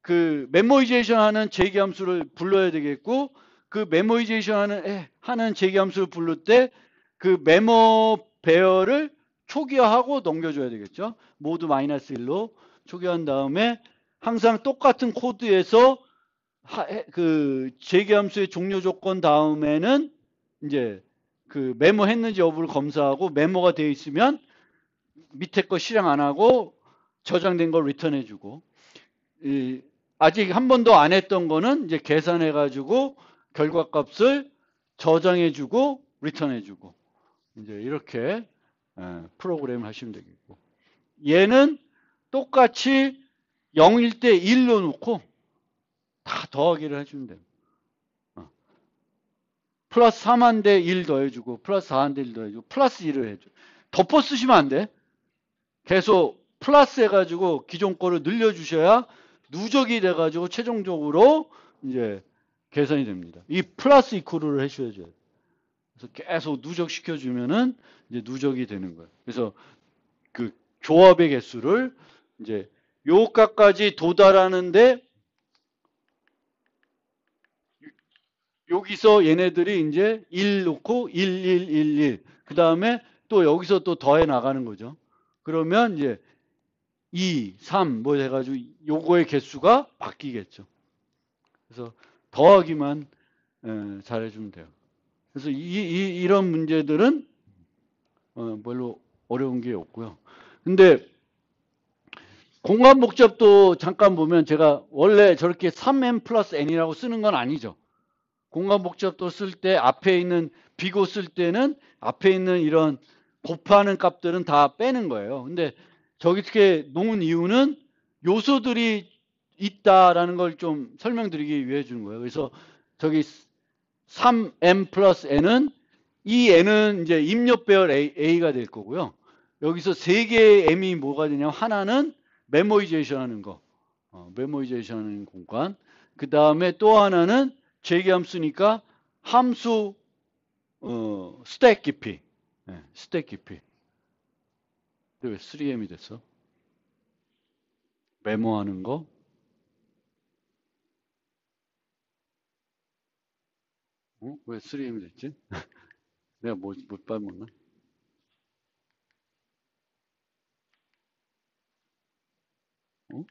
S1: 그 메모리제이션 하는 제기함수를 불러야 되겠고 그 메모리제이션 하는 제기함수를 부를 때 그 메모 배열을 초기화하고 넘겨줘야 되겠죠. 모두 마이너스 1로 초기화한 다음에 항상 똑같은 코드에서 그 제기함수의 종료 조건 다음에는 이제 그 메모했는지 여부를 검사하고 메모가 되어 있으면 밑에 거 실행 안 하고 저장된 걸 리턴해주고 아직 한 번도 안 했던 거는 이제 계산해가지고 결과값을 저장해주고 리턴해주고 이제 이렇게 프로그램을 하시면 되겠고 얘는 똑같이 0일 때 1로 놓고 다 더하기를 해주면 돼요. 플러스 3한대 1 더해주고 플러스 4한대 1 더해주고 플러스 1을 해줘. 덮어 쓰시면 안 돼. 계속 플러스 해가지고 기존 거를 늘려주셔야 누적이 돼가지고 최종적으로 이제 계산이 됩니다. 이 플러스 이퀄을 해줘야죠. 그래서 계속 누적시켜주면은 이제 누적이 되는 거예요. 그래서 그 조합의 개수를 이제 요 값까지 도달하는데 여기서 얘네들이 이제 1 놓고 1, 1, 1, 1. 그 다음에 또 여기서 또 더해 나가는 거죠. 그러면 이제 2, 3 뭐 해가지고 요거의 개수가 바뀌겠죠. 그래서 더하기만 잘해주면 돼요. 그래서 이런 문제들은 별로 어려운 게 없고요. 근데 공간 복잡도 잠깐 보면 제가 원래 저렇게 3n 플러스 n이라고 쓰는 건 아니죠. 공간 복잡도 쓸 때 앞에 있는 비고 쓸 때는 앞에 있는 이런 곱하는 값들은 다 빼는 거예요. 근데 저기 이렇게 놓은 이유는 요소들이 있다라는 걸 좀 설명드리기 위해 주는 거예요. 그래서 저기 3m 플러스 n은 이 n은 이제 입력 배열 A가 될 거고요. 여기서 세 개의 m이 뭐가 되냐면 하나는 메모리제이션 하는 거. 메모리제이션 하는 공간. 그 다음에 또 하나는 제기함수니까 함수 스택 깊이. 스택 깊이. 근데 왜 3m이 됐어? 메모하는 거. 왜 3m이 됐지? 내가 못 빨먹나? 어?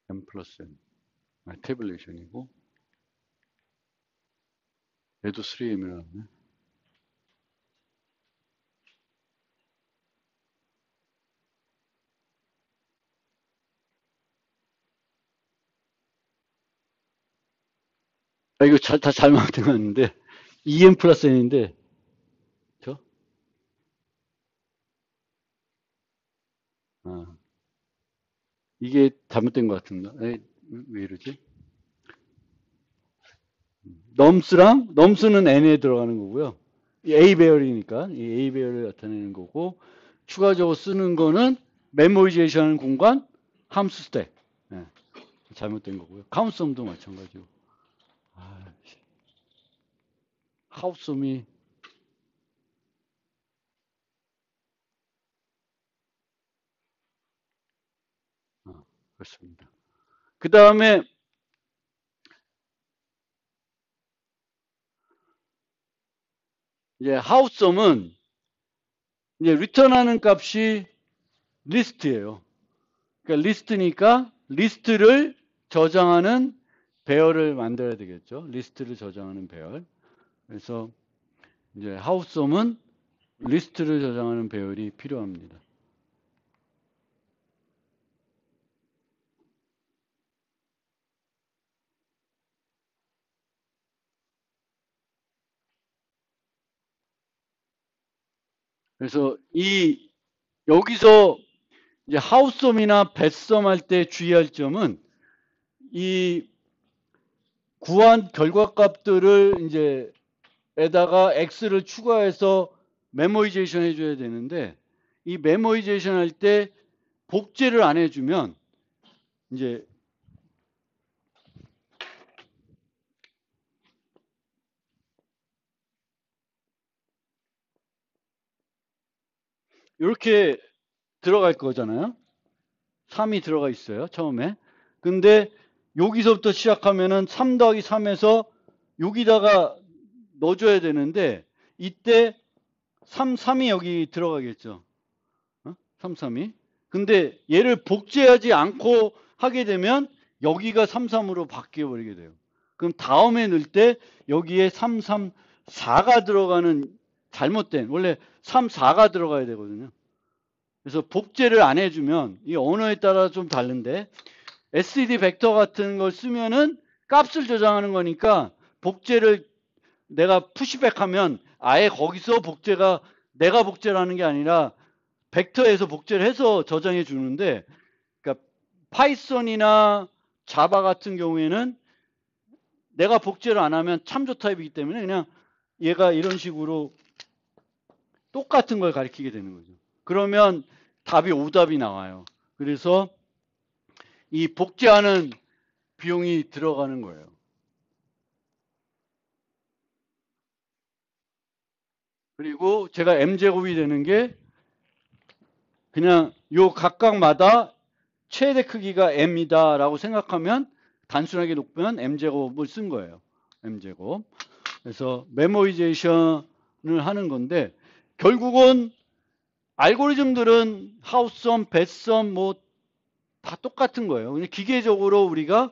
S1: m 플러스 n. 태블레이션이고 얘도 3m이 나왔네. 이거 다 잘못된 거 같는데, EM 플러스 N인데, 저? 아, 이게 잘못된 것 같은가? 왜 이러지? 넘스는 N에 들어가는 거고요. 이 A 배열이니까, 이 A 배열을 나타내는 거고, 추가적으로 쓰는 거는 메모리제이션 공간, 함수 스택. 예, 잘못된 거고요. 카운트썸도 마찬가지고. 아, 하우썸이, 그렇습니다. 그 다음에, 이제 하우썸은, 이제 리턴하는 값이 리스트예요. 그러니까 리스트니까 리스트를 저장하는 배열을 만들어야 되겠죠. 리스트를 저장하는 배열. 그래서 이제 하우썸은 리스트를 저장하는 배열이 필요합니다. 그래서 여기서 이제 하우썸이나 뱃썸 할 때 주의할 점은 이 구한 결과값들을 이제 에다가 x를 추가해서 메모이제이션 해줘야 되는데 이 메모이제이션 할 때 복제를 안 해주면 이제 이렇게 들어갈 거잖아요. 3이 들어가 있어요. 처음에. 근데 여기서부터 시작하면은 3 더하기 3에서 여기다가 넣어줘야 되는데 이때 3이 여기 들어가겠죠. 3이. 근데 얘를 복제하지 않고 하게 되면 여기가 3으로 바뀌어 버리게 돼요. 그럼 다음에 넣을 때 여기에 4가 들어가는 잘못된 원래 4가 들어가야 되거든요. 그래서 복제를 안 해주면 이 언어에 따라 좀 다른데 STD 벡터 같은 걸 쓰면은 값을 저장하는 거니까 복제를 내가 푸시백하면 아예 거기서 복제가 내가 복제를 하는 게 아니라 벡터에서 복제를 해서 저장해 주는데 그러니까 파이썬이나 자바 같은 경우에는 내가 복제를 안 하면 참조 타입이기 때문에 그냥 얘가 이런 식으로 똑같은 걸 가리키게 되는 거죠. 그러면 답이 오답이 나와요. 그래서 이 복제하는 비용이 들어가는 거예요. 그리고 제가 m제곱이 되는 게 그냥 요 각각마다 최대 크기가 m이다라고 생각하면 단순하게 놓으면 m제곱을 쓴 거예요. m제곱. 그래서 메모리제이션을 하는 건데 결국은 알고리즘들은 하우썸, 뱃썸 뭐 다 똑같은 거예요. 그냥 기계적으로 우리가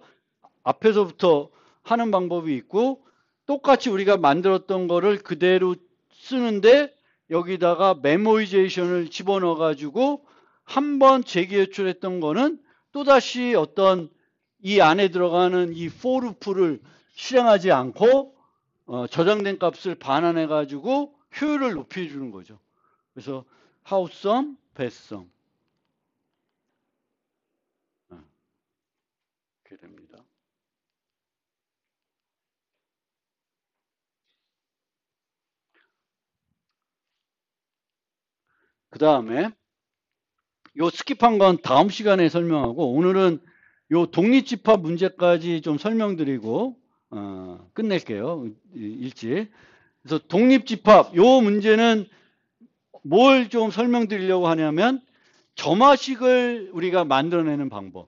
S1: 앞에서부터 하는 방법이 있고 똑같이 우리가 만들었던 거를 그대로 쓰는데 여기다가 메모리제이션을 집어넣어 가지고 한번 재기호출했던 거는 또다시 어떤 이 안에 들어가는 이 for loop를 실행하지 않고 저장된 값을 반환해 가지고 효율을 높여 주는 거죠. 그래서 하우썸, 배썸 이렇게 됩니다. 그 다음에 요 스킵한 건 다음 시간에 설명하고 오늘은 요 독립집합 문제까지 좀 설명드리고 끝낼게요. 일찍. 그래서 독립집합 요 문제는 뭘 좀 설명드리려고 하냐면 점화식을 우리가 만들어내는 방법.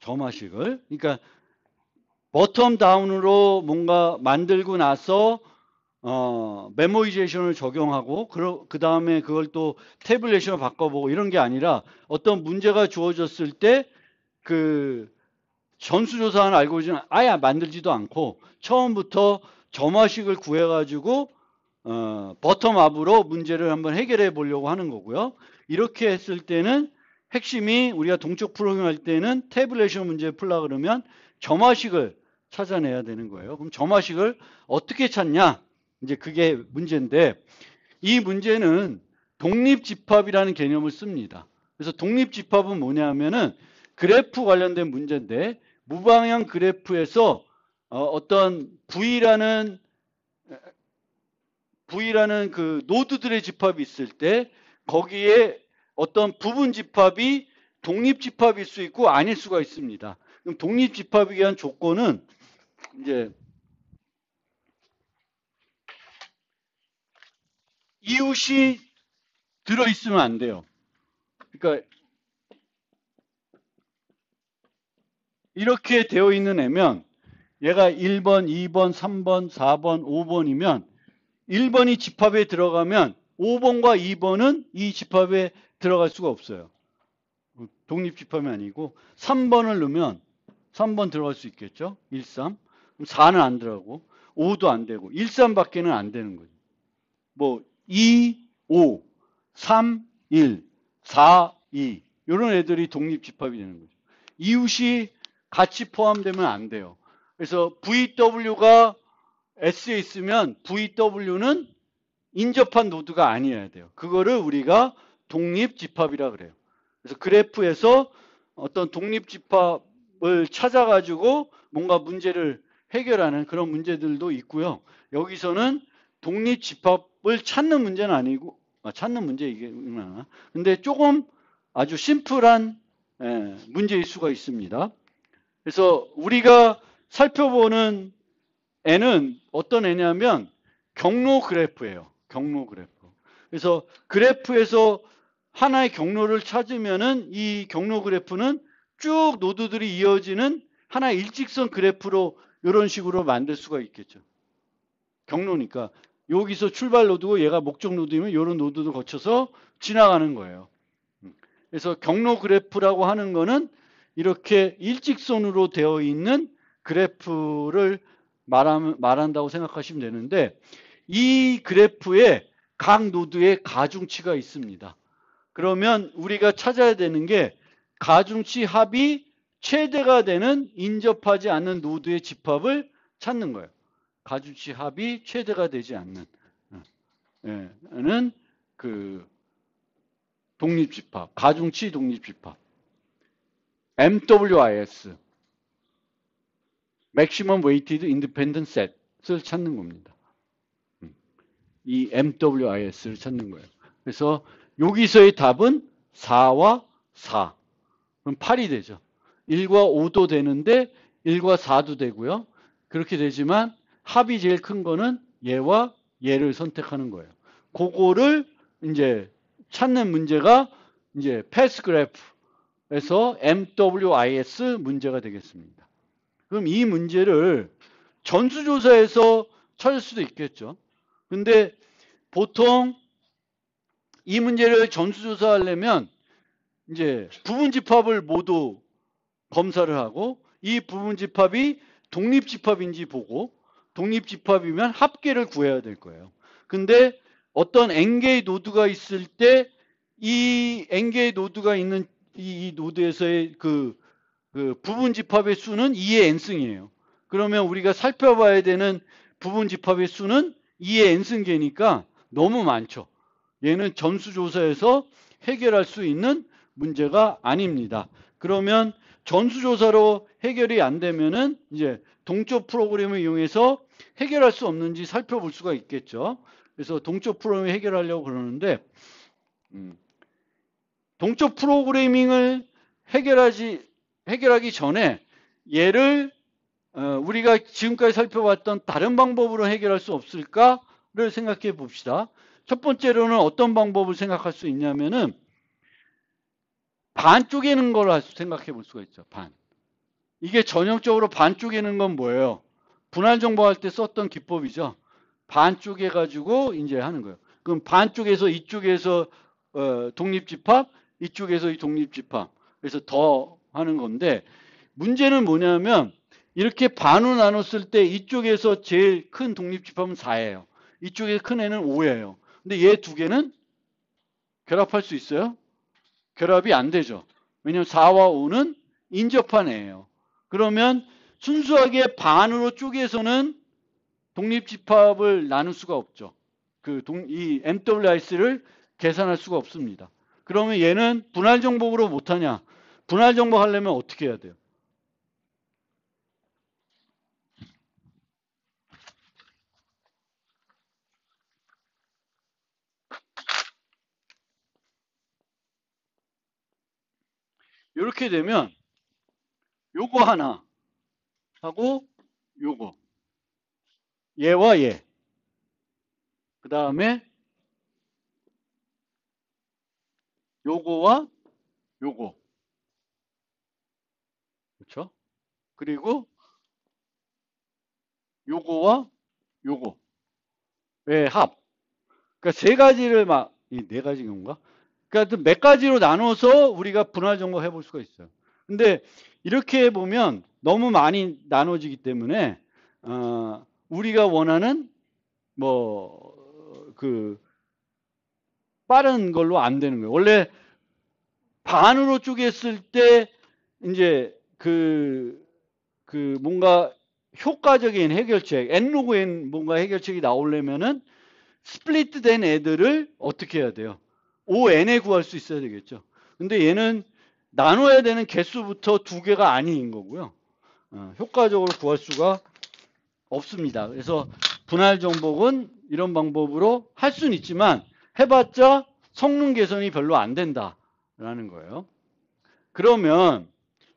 S1: 점화식을. 그러니까 버텀 다운으로 뭔가 만들고 나서 메모리제이션을 적용하고 그 다음에 그걸 또 태블레이션으로 바꿔보고 이런 게 아니라 어떤 문제가 주어졌을 때 그 전수조사하는 알고리즘은 아예 만들지도 않고 처음부터 점화식을 구해가지고 버텀업으로 문제를 한번 해결해 보려고 하는 거고요. 이렇게 했을 때는 핵심이 우리가 동적 프로그램 할 때는 태블레이션 문제 풀라 그러면 점화식을 찾아내야 되는 거예요. 그럼 점화식을 어떻게 찾냐? 이제 그게 문제인데, 이 문제는 독립집합이라는 개념을 씁니다. 그래서 독립집합은 뭐냐면은 그래프 관련된 문제인데, 무방향 그래프에서 어떤 V라는 그 노드들의 집합이 있을 때 거기에 어떤 부분 집합이 독립집합일 수 있고 아닐 수가 있습니다. 그럼 독립집합에 의한 조건은 이제 이웃이 들어있으면 안 돼요. 그러니까 이렇게 되어 있는 애면 얘가 1번, 2번, 3번, 4번, 5번이면 1번이 집합에 들어가면 5번과 2번은 이 집합에 들어갈 수가 없어요. 독립집합이 아니고 3번을 넣으면 3번 들어갈 수 있겠죠? 1, 3. 4는 안 들어가고 5도 안 되고 1, 3밖에는 안 되는 거죠. 뭐 2, 5, 3, 1, 4, 2 이런 애들이 독립집합이 되는 거죠. 이웃이 같이 포함되면 안 돼요. 그래서 VW가 S에 있으면 VW는 인접한 노드가 아니어야 돼요. 그거를 우리가 독립집합이라 그래요. 그래서 그래프에서 어떤 독립집합을 찾아가지고 뭔가 문제를 해결하는 그런 문제들도 있고요. 여기서는 독립집합을 찾는 문제는 아니고, 찾는 문제 이게구나. 근데 조금 아주 심플한 문제일 수가 있습니다. 그래서 우리가 살펴보는 애는 어떤 애냐면 경로 그래프예요. 경로 그래프. 그래서 그래프에서 하나의 경로를 찾으면은 이 경로 그래프는 쭉 노드들이 이어지는 하나의 일직선 그래프로 이런 식으로 만들 수가 있겠죠. 경로니까 여기서 출발 노드고 얘가 목적 노드이면 이런 노드도 거쳐서 지나가는 거예요. 그래서 경로 그래프라고 하는 거는 이렇게 일직선으로 되어 있는 그래프를 말한다고 생각하시면 되는데, 이 그래프에 각 노드에 가중치가 있습니다. 그러면 우리가 찾아야 되는 게 가중치 합이 최대가 되는 인접하지 않는 노드의 집합을 찾는 거예요. 가중치 합이 최대가 되지 않는 는 그 독립집합, 가중치 독립집합. MWIS, Maximum Weighted Independent Set을 찾는 겁니다. 이 MWIS를 찾는 거예요. 그래서 여기서의 답은 4와 4. 그럼 8이 되죠. 1과 5도 되는데 1과 4도 되고요. 그렇게 되지만 합이 제일 큰 거는 얘와 얘를 선택하는 거예요. 그거를 이제 찾는 문제가 이제 패스 그래프에서 MWIS 문제가 되겠습니다. 그럼 이 문제를 전수조사에서 찾을 수도 있겠죠. 근데 보통 이 문제를 전수조사하려면 이제 부분집합을 모두 검사를 하고 이 부분집합이 독립집합인지 보고 독립집합이면 합계를 구해야 될 거예요. 근데 어떤 n개의 노드가 있을 때 이 n개의 노드가 있는 이 노드에서의 그 부분집합의 수는 2의 n승이에요. 그러면 우리가 살펴봐야 되는 부분집합의 수는 2의 n승계니까 너무 많죠. 얘는 전수조사에서 해결할 수 있는 문제가 아닙니다. 그러면 전수조사로 해결이 안 되면은 이제 동적 프로그램을 이용해서 해결할 수 없는지 살펴볼 수가 있겠죠. 그래서 동적 프로그램을 해결하려고 그러는데 동적 프로그래밍을 해결하기 전에 얘를 우리가 지금까지 살펴봤던 다른 방법으로 해결할 수 없을까를 생각해 봅시다. 첫 번째로는 어떤 방법을 생각할 수 있냐면은 반 쪼개는 걸 생각해 볼 수가 있죠. 반. 이게 전형적으로 반 쪼개는 건 뭐예요? 분할 정보할 때 썼던 기법이죠. 반 쪼개 가지고 이제 하는 거예요. 그럼 반 쪼개서 이쪽에서 독립집합, 이쪽에서 이 독립집합. 그래서 더 하는 건데 문제는 뭐냐면 이렇게 반으로 나눴을 때 이쪽에서 제일 큰 독립집합은 4예요. 이쪽에 큰 애는 5예요. 근데 얘 두 개는 결합할 수 있어요? 결합이 안 되죠. 왜냐하면 4와 5는 인접한 애예요. 그러면 순수하게 반으로 쪼개서는 독립집합을 나눌 수가 없죠. 이 MWIS를 계산할 수가 없습니다. 그러면 얘는 분할 정복으로 못하냐? 분할 정복하려면 어떻게 해야 돼요? 이렇게 되면 요거 하나 하고 요거 얘와 얘 그 다음에 요거와 요거 그렇죠? 그리고 요거와 요거 의 합. 그러니까 세 가지를 이 네 가지 경우인가? 그러니까 몇 가지로 나눠서 우리가 분할 정보 해볼 수가 있어요. 근데 이렇게 해보면 너무 많이 나눠지기 때문에 우리가 원하는 빠른 걸로 안 되는 거예요. 원래 반으로 쪼갰을 때 이제 뭔가 효과적인 해결책, n 로그 n 뭔가 해결책이 나오려면은 스플리트 된 애들을 어떻게 해야 돼요? ON에 구할 수 있어야 되겠죠. 근데 얘는 나눠야 되는 개수부터 두 개가 아닌 거고요. 효과적으로 구할 수가 없습니다. 그래서 분할 정복은 이런 방법으로 할 수는 있지만 해봤자 성능 개선이 별로 안 된다라는 거예요. 그러면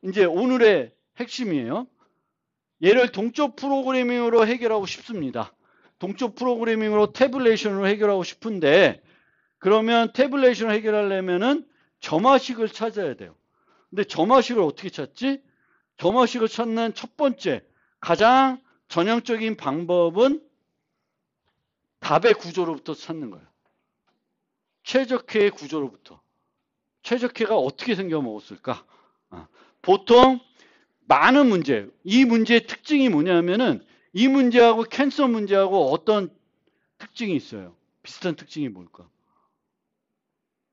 S1: 이제 오늘의 핵심이에요. 얘를 동적 프로그래밍으로 해결하고 싶습니다. 동적 프로그래밍으로 태블레이션으로 해결하고 싶은데 그러면 태블레이션을 해결하려면은 점화식을 찾아야 돼요. 근데 점화식을 어떻게 찾지? 점화식을 찾는 첫 번째 가장 전형적인 방법은 답의 구조로부터 찾는 거예요. 최적회의 구조로부터. 최적회가 어떻게 생겨 먹었을까? 보통 많은 문제, 이 문제의 특징이 뭐냐면은 이 문제하고 캔서 문제하고 어떤 특징이 있어요? 비슷한 특징이 뭘까?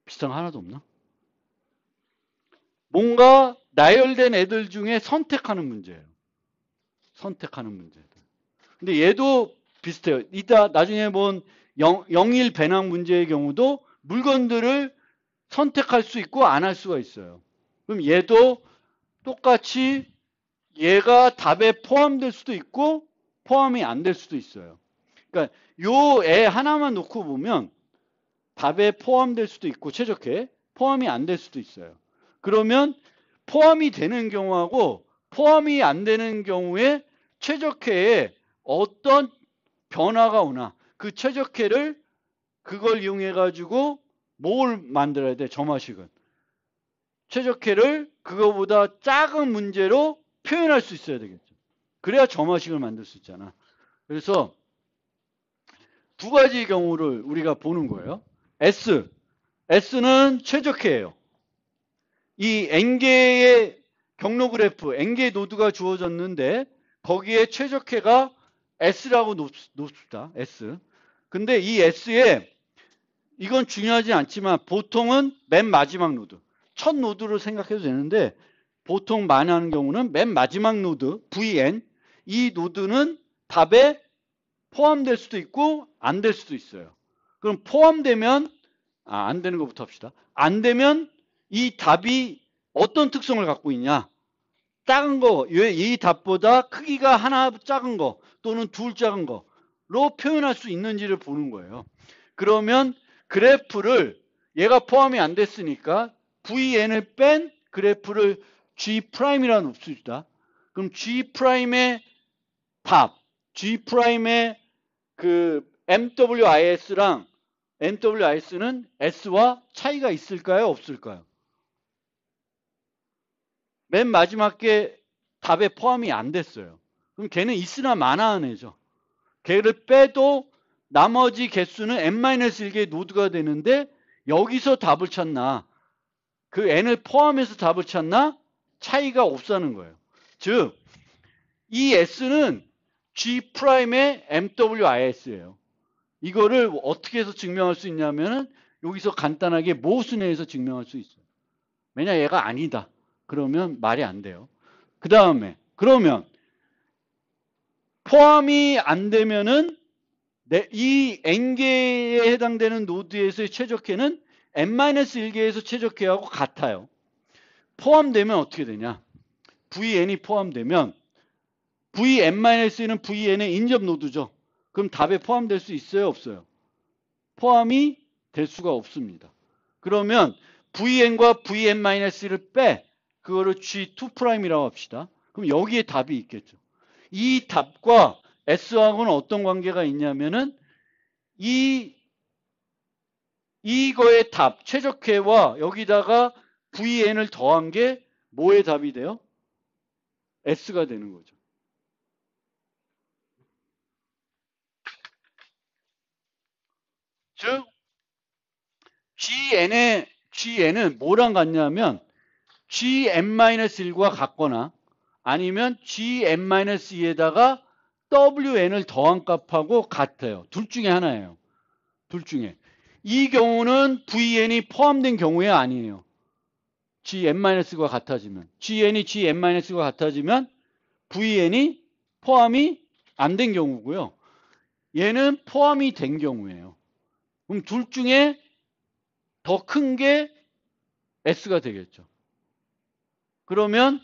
S1: 비슷한 거 하나도 없나? 뭔가 나열된 애들 중에 선택하는 문제예요. 선택하는 문제들. 근데 얘도 비슷해요. 이따 나중에 본 영일 배낭 문제의 경우도 물건들을 선택할 수 있고 안 할 수가 있어요. 그럼 얘도 똑같이 얘가 답에 포함될 수도 있고 포함이 안 될 수도 있어요. 그러니까 요 애 하나만 놓고 보면 답에 포함될 수도 있고 최적회 포함이 안 될 수도 있어요. 그러면 포함이 되는 경우하고 포함이 안 되는 경우에 최적회에 어떤 변화가 오나 그 최적회를 그걸 이용해 가지고 뭘 만들어야 돼? 점화식은. 최적회를 그거보다 작은 문제로 표현할 수 있어야 되겠죠. 그래야 점화식을 만들 수 있잖아. 그래서 두 가지 경우를 우리가 보는 거예요. S는 최적회예요. 이 n개의 경로 그래프, n개의 노드가 주어졌는데 거기에 최적회가 S라고 놓읍시다. S. 근데 이 S에 이건 중요하지 않지만 보통은 맨 마지막 노드, 첫 노드로 생각해도 되는데 보통 많이 하는 경우는 맨 마지막 노드, VN, 이 노드는 답에 포함될 수도 있고 안 될 수도 있어요. 그럼 포함되면 안 되는 것부터 합시다. 안 되면 이 답이 어떤 특성을 갖고 있냐? 작은 거, 이 답보다 크기가 하나 작은 거 또는 둘 작은 거로 표현할 수 있는지를 보는 거예요. 그러면 그래프를 얘가 포함이 안 됐으니까 VN을 뺀 그래프를 G'이라는 옵수다. 그럼 G'의 답, G'의 MWIS랑 MWIS는 S와 차이가 있을까요? 없을까요? 맨 마지막 게 답에 포함이 안 됐어요. 그럼 걔는 있으나 마나한 애죠. 걔를 빼도 나머지 개수는 n-1개의 노드가 되는데 여기서 답을 찾나 그 n을 포함해서 답을 찾나 차이가 없다는 거예요. 즉, 이 S는 G'의 MWIS예요. 이거를 어떻게 해서 증명할 수 있냐면은 여기서 간단하게 모순에서 증명할 수 있어요. 왜냐 얘가 아니다. 그러면 말이 안 돼요. 그 다음에 그러면 포함이 안 되면은 이 n개에 해당되는 노드에서의 최적회는 n-1개에서 최적회하고 같아요. 포함되면 어떻게 되냐? vn이 포함되면 vn-1는 vn의 인접 노드죠. 그럼 답에 포함될 수 있어요? 없어요? 포함이 될 수가 없습니다. 그러면 vn과 vn-를 빼 그거를 G2'이라고 합시다. 그럼 여기에 답이 있겠죠. 이 답과 S하고는 어떤 관계가 있냐면은 이거의 답, 최적회와 여기다가 vn을 더한 게 뭐의 답이 돼요? S가 되는 거죠. 즉 GN은 뭐랑 같냐면 GN-1과 같거나 아니면 GN-2에다가 WN을 더한 값하고 같아요. 둘 중에 하나예요. 둘 중에. 이 경우는 VN이 포함된 경우에 아니에요. GN-과 같아지면. GN이 GN-과 같아지면 VN이 포함이 안 된 경우고요. 얘는 포함이 된 경우예요. 그럼 둘 중에 더 큰 게 S가 되겠죠. 그러면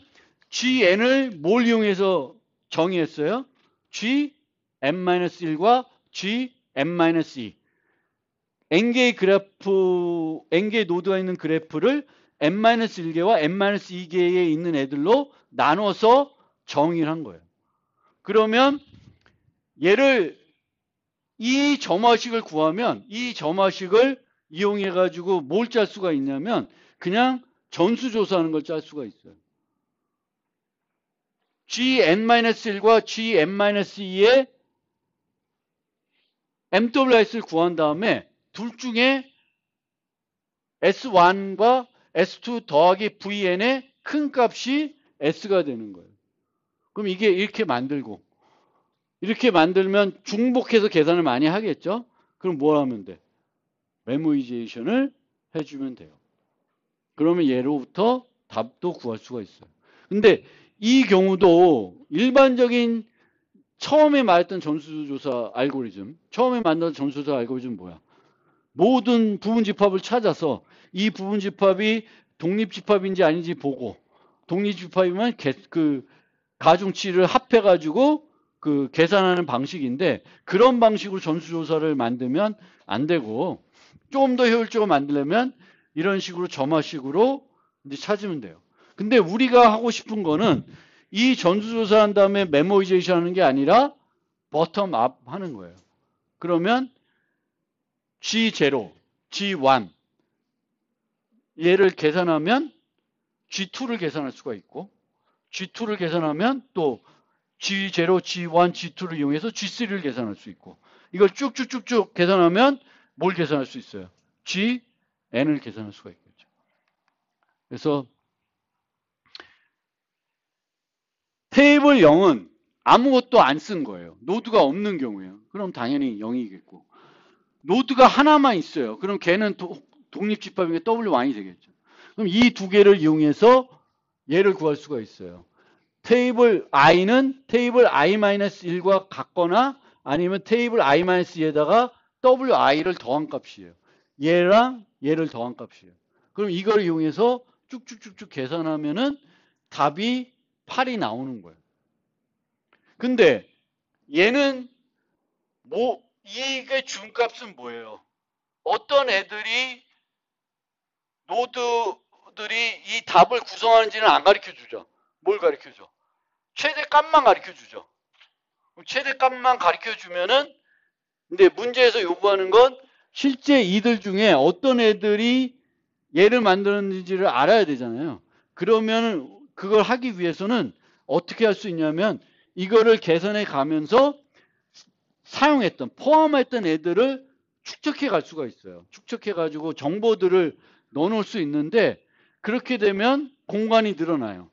S1: GN을 뭘 이용해서 정의했어요? GN-1과 GN-2. n개의 그래프, n개의 노드가 있는 그래프를 n-1개와 n-2개에 있는 애들로 나눠서 정의를 한 거예요. 그러면 얘를 이 점화식을 구하면 이 점화식을 이용해 가지고 뭘 짤 수가 있냐면 그냥 전수조사하는 걸 짤 수가 있어요. gn-1과 gn-2의 MWS를 구한 다음에 둘 중에 S1과 S2 더하기 VN의 큰 값이 S가 되는 거예요. 그럼 이게 이렇게 만들고 이렇게 만들면 중복해서 계산을 많이 하겠죠? 그럼 뭘 하면 돼? 메모이제이션을 해주면 돼요. 그러면 얘로부터 답도 구할 수가 있어요. 근데 이 경우도 일반적인 처음에 말했던 전수조사 알고리즘, 처음에 만든 전수조사 알고리즘은 뭐야? 모든 부분집합을 찾아서 이 부분집합이 독립집합인지 아닌지 보고 독립집합이면 그 가중치를 합해가지고 그 계산하는 방식인데 그런 방식으로 전수조사를 만들면 안 되고 좀 더 효율적으로 만들려면 이런 식으로 점화식으로 이제 찾으면 돼요. 근데 우리가 하고 싶은 거는 이 전수조사한 다음에 메모이제이션 하는 게 아니라 버텀업 하는 거예요. 그러면 G0, G1 얘를 계산하면 G2를 계산할 수가 있고 G2를 계산하면 또 G0, G1, G2를 이용해서 G3를 계산할 수 있고 이걸 쭉쭉쭉쭉 계산하면 뭘 계산할 수 있어요? GN을 계산할 수가 있겠죠. 그래서 테이블 0은 아무것도 안 쓴 거예요. 노드가 없는 경우에요. 그럼 당연히 0이겠고 노드가 하나만 있어요. 그럼 걔는 독립집합인 게 W1이 되겠죠. 그럼 이 두 개를 이용해서 얘를 구할 수가 있어요. 테이블 i는 테이블 i-1과 같거나 아니면 테이블 i-2에다가 wi를 더한 값이에요. 얘랑 얘를 더한 값이에요. 그럼 이걸 이용해서 쭉쭉쭉쭉 계산하면은 답이 8이 나오는 거예요. 근데 얘는 이게 준 값은 뭐예요? 어떤 애들이 노드들이 이 답을 구성하는지는 안 가르쳐 주죠. 뭘 가르쳐 줘? 최대값만 가르쳐 주죠. 최대값만 가르쳐 주면은 근데 문제에서 요구하는 건 실제 이들 중에 어떤 애들이 얘를 만드는지를 알아야 되잖아요. 그러면 그걸 하기 위해서는 어떻게 할 수 있냐면 이거를 개선해 가면서 사용했던 포함했던 애들을 축적해 갈 수가 있어요. 축적해 가지고 정보들을 넣어 놓을 수 있는데 그렇게 되면 공간이 늘어나요.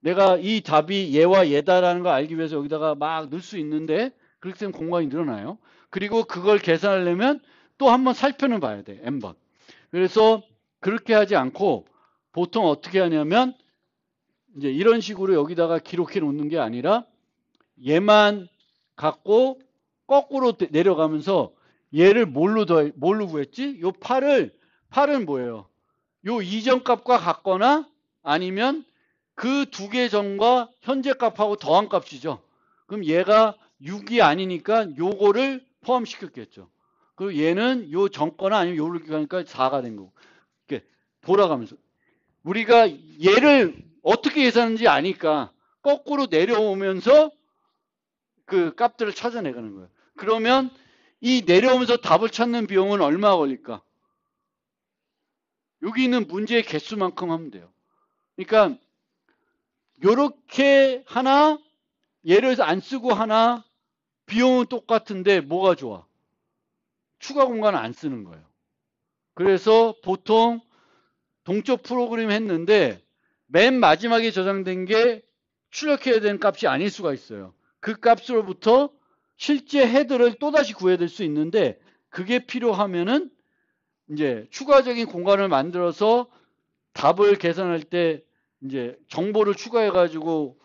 S1: 내가 이 답이 얘와 얘다라는 걸 알기 위해서 여기다가 막 넣을 수 있는데 그렇게 되면 공간이 늘어나요. 그리고 그걸 계산하려면 또 한번 살펴는 봐야 돼. n번. 그래서 그렇게 하지 않고 보통 어떻게 하냐면 이제 이런 식으로 여기다가 기록해 놓는 게 아니라 얘만 갖고 거꾸로 내려가면서 얘를 뭘로 구했지? 요 8은 뭐예요? 요 이전 값과 같거나 아니면 그 두 개 전과 현재 값하고 더한 값이죠. 그럼 얘가 6이 아니니까 요거를 포함시켰겠죠. 그리고 얘는 요 전거나 아니면 요를 기하니까 4가 된 거고. 이렇게 돌아가면서 우리가 얘를 어떻게 계산하는지 아니까 거꾸로 내려오면서 그 값들을 찾아내가는 거예요. 그러면 이 내려오면서 답을 찾는 비용은 얼마 걸릴까? 여기 있는 문제의 개수만큼 하면 돼요. 그러니까 요렇게 하나, 예를 들어서 안 쓰고 하나, 비용은 똑같은데 뭐가 좋아? 추가 공간을 안 쓰는 거예요. 그래서 보통 동적 프로그램 했는데 맨 마지막에 저장된 게 출력해야 되는 값이 아닐 수가 있어요. 그 값으로부터 실제 헤드를 또다시 구해야 될 수 있는데 그게 필요하면은 이제 추가적인 공간을 만들어서 답을 계산할 때 이제 정보를 추가해 가지고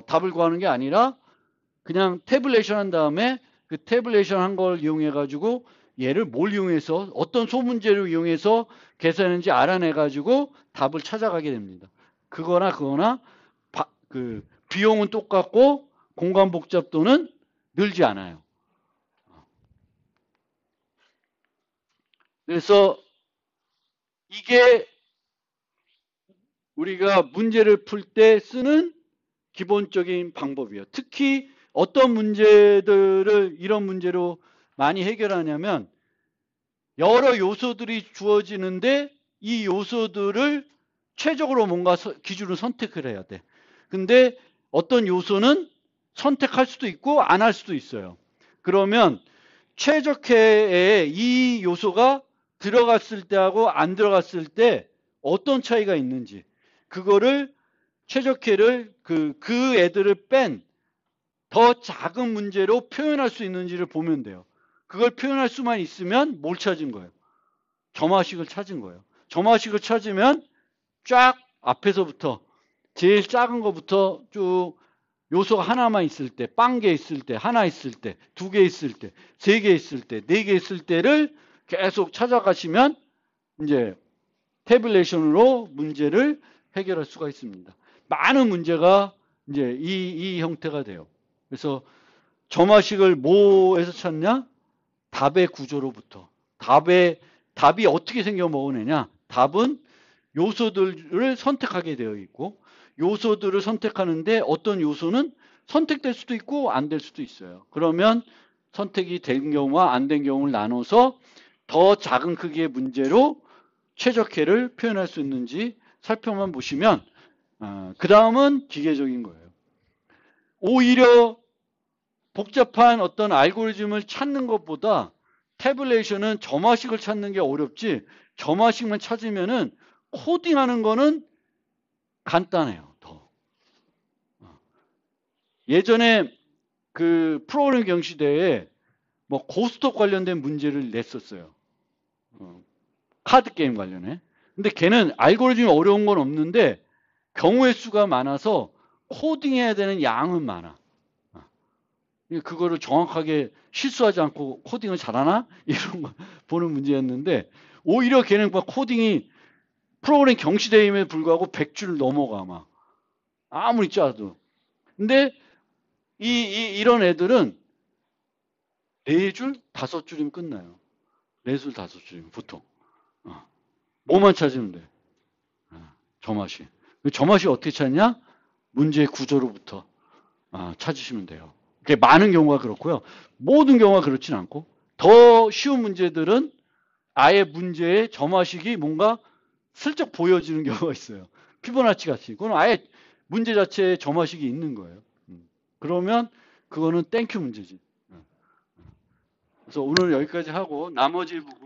S1: 답을 구하는 게 아니라 그냥 태블레이션 한 다음에 그 태블레이션 한 걸 이용해 가지고 얘를 뭘 이용해서 어떤 소문제를 이용해서 계산했는지 알아내 가지고 답을 찾아가게 됩니다. 그거나 그 비용은 똑같고 공간 복잡도는 늘지 않아요. 그래서 이게 우리가 문제를 풀 때 쓰는 기본적인 방법이에요. 특히 어떤 문제들을 이런 문제로 많이 해결하냐면 여러 요소들이 주어지는데 이 요소들을 최적으로 뭔가 기준을 선택을 해야 돼. 근데 어떤 요소는 선택할 수도 있고 안 할 수도 있어요. 그러면 최적화에 이 요소가 들어갔을 때하고 안 들어갔을 때 어떤 차이가 있는지 그거를 최적화를 그 애들을 뺀 더 작은 문제로 표현할 수 있는지를 보면 돼요. 그걸 표현할 수만 있으면 뭘 찾은 거예요? 점화식을 찾은 거예요. 점화식을 찾으면 쫙 앞에서부터 제일 작은 것부터 쭉 요소가 하나만 있을 때, 빵개 있을 때, 하나 있을 때, 두 개 있을 때, 세 개 있을 때, 네 개 있을 때를 계속 찾아가시면 이제 태블레이션으로 문제를 해결할 수가 있습니다. 많은 문제가 이제 이 형태가 돼요. 그래서 점화식을 뭐에서 찾냐? 답의 구조로부터. 답이 어떻게 생겨 먹으느냐? 답은 요소들을 선택하게 되어 있고 요소들을 선택하는데 어떤 요소는 선택될 수도 있고 안 될 수도 있어요. 그러면 선택이 된 경우와 안 된 경우를 나눠서 더 작은 크기의 문제로 최적화를 표현할 수 있는지 살펴만 보시면 그 다음은 기계적인 거예요. 오히려 복잡한 어떤 알고리즘을 찾는 것보다 태블레이션은 점화식을 찾는 게 어렵지 점화식만 찾으면은 코딩하는 거는 간단해요. 더. 예전에 그 프로그램 경시대에 뭐 고스톱 관련된 문제를 냈었어요. 카드 게임 관련해. 근데 걔는 알고리즘이 어려운 건 없는데 경우의 수가 많아서 코딩해야 되는 양은 많아. 그거를 정확하게 실수하지 않고 코딩을 잘하나? 이런 거 보는 문제였는데 오히려 걔는 막 코딩이 프로그램 경시대임에 불구하고 100줄 넘어가 막 아무리 짜도. 근데 이런 애들은 4줄, 5줄이면 끝나요. 4줄, 5줄이면 보통. 뭐만 찾으면 돼. 점화시. 점화시 어떻게 찾냐? 문제의 구조로부터 찾으시면 돼요. 그게 많은 경우가 그렇고요. 모든 경우가 그렇진 않고 더 쉬운 문제들은 아예 문제의 점화식이 뭔가 슬쩍 보여지는 경우가 있어요. 피보나치 같이. 그건 아예 문제 자체에 점화식이 있는 거예요. 그러면 그거는 땡큐 문제지. 그래서 오늘 여기까지 하고 나머지 부분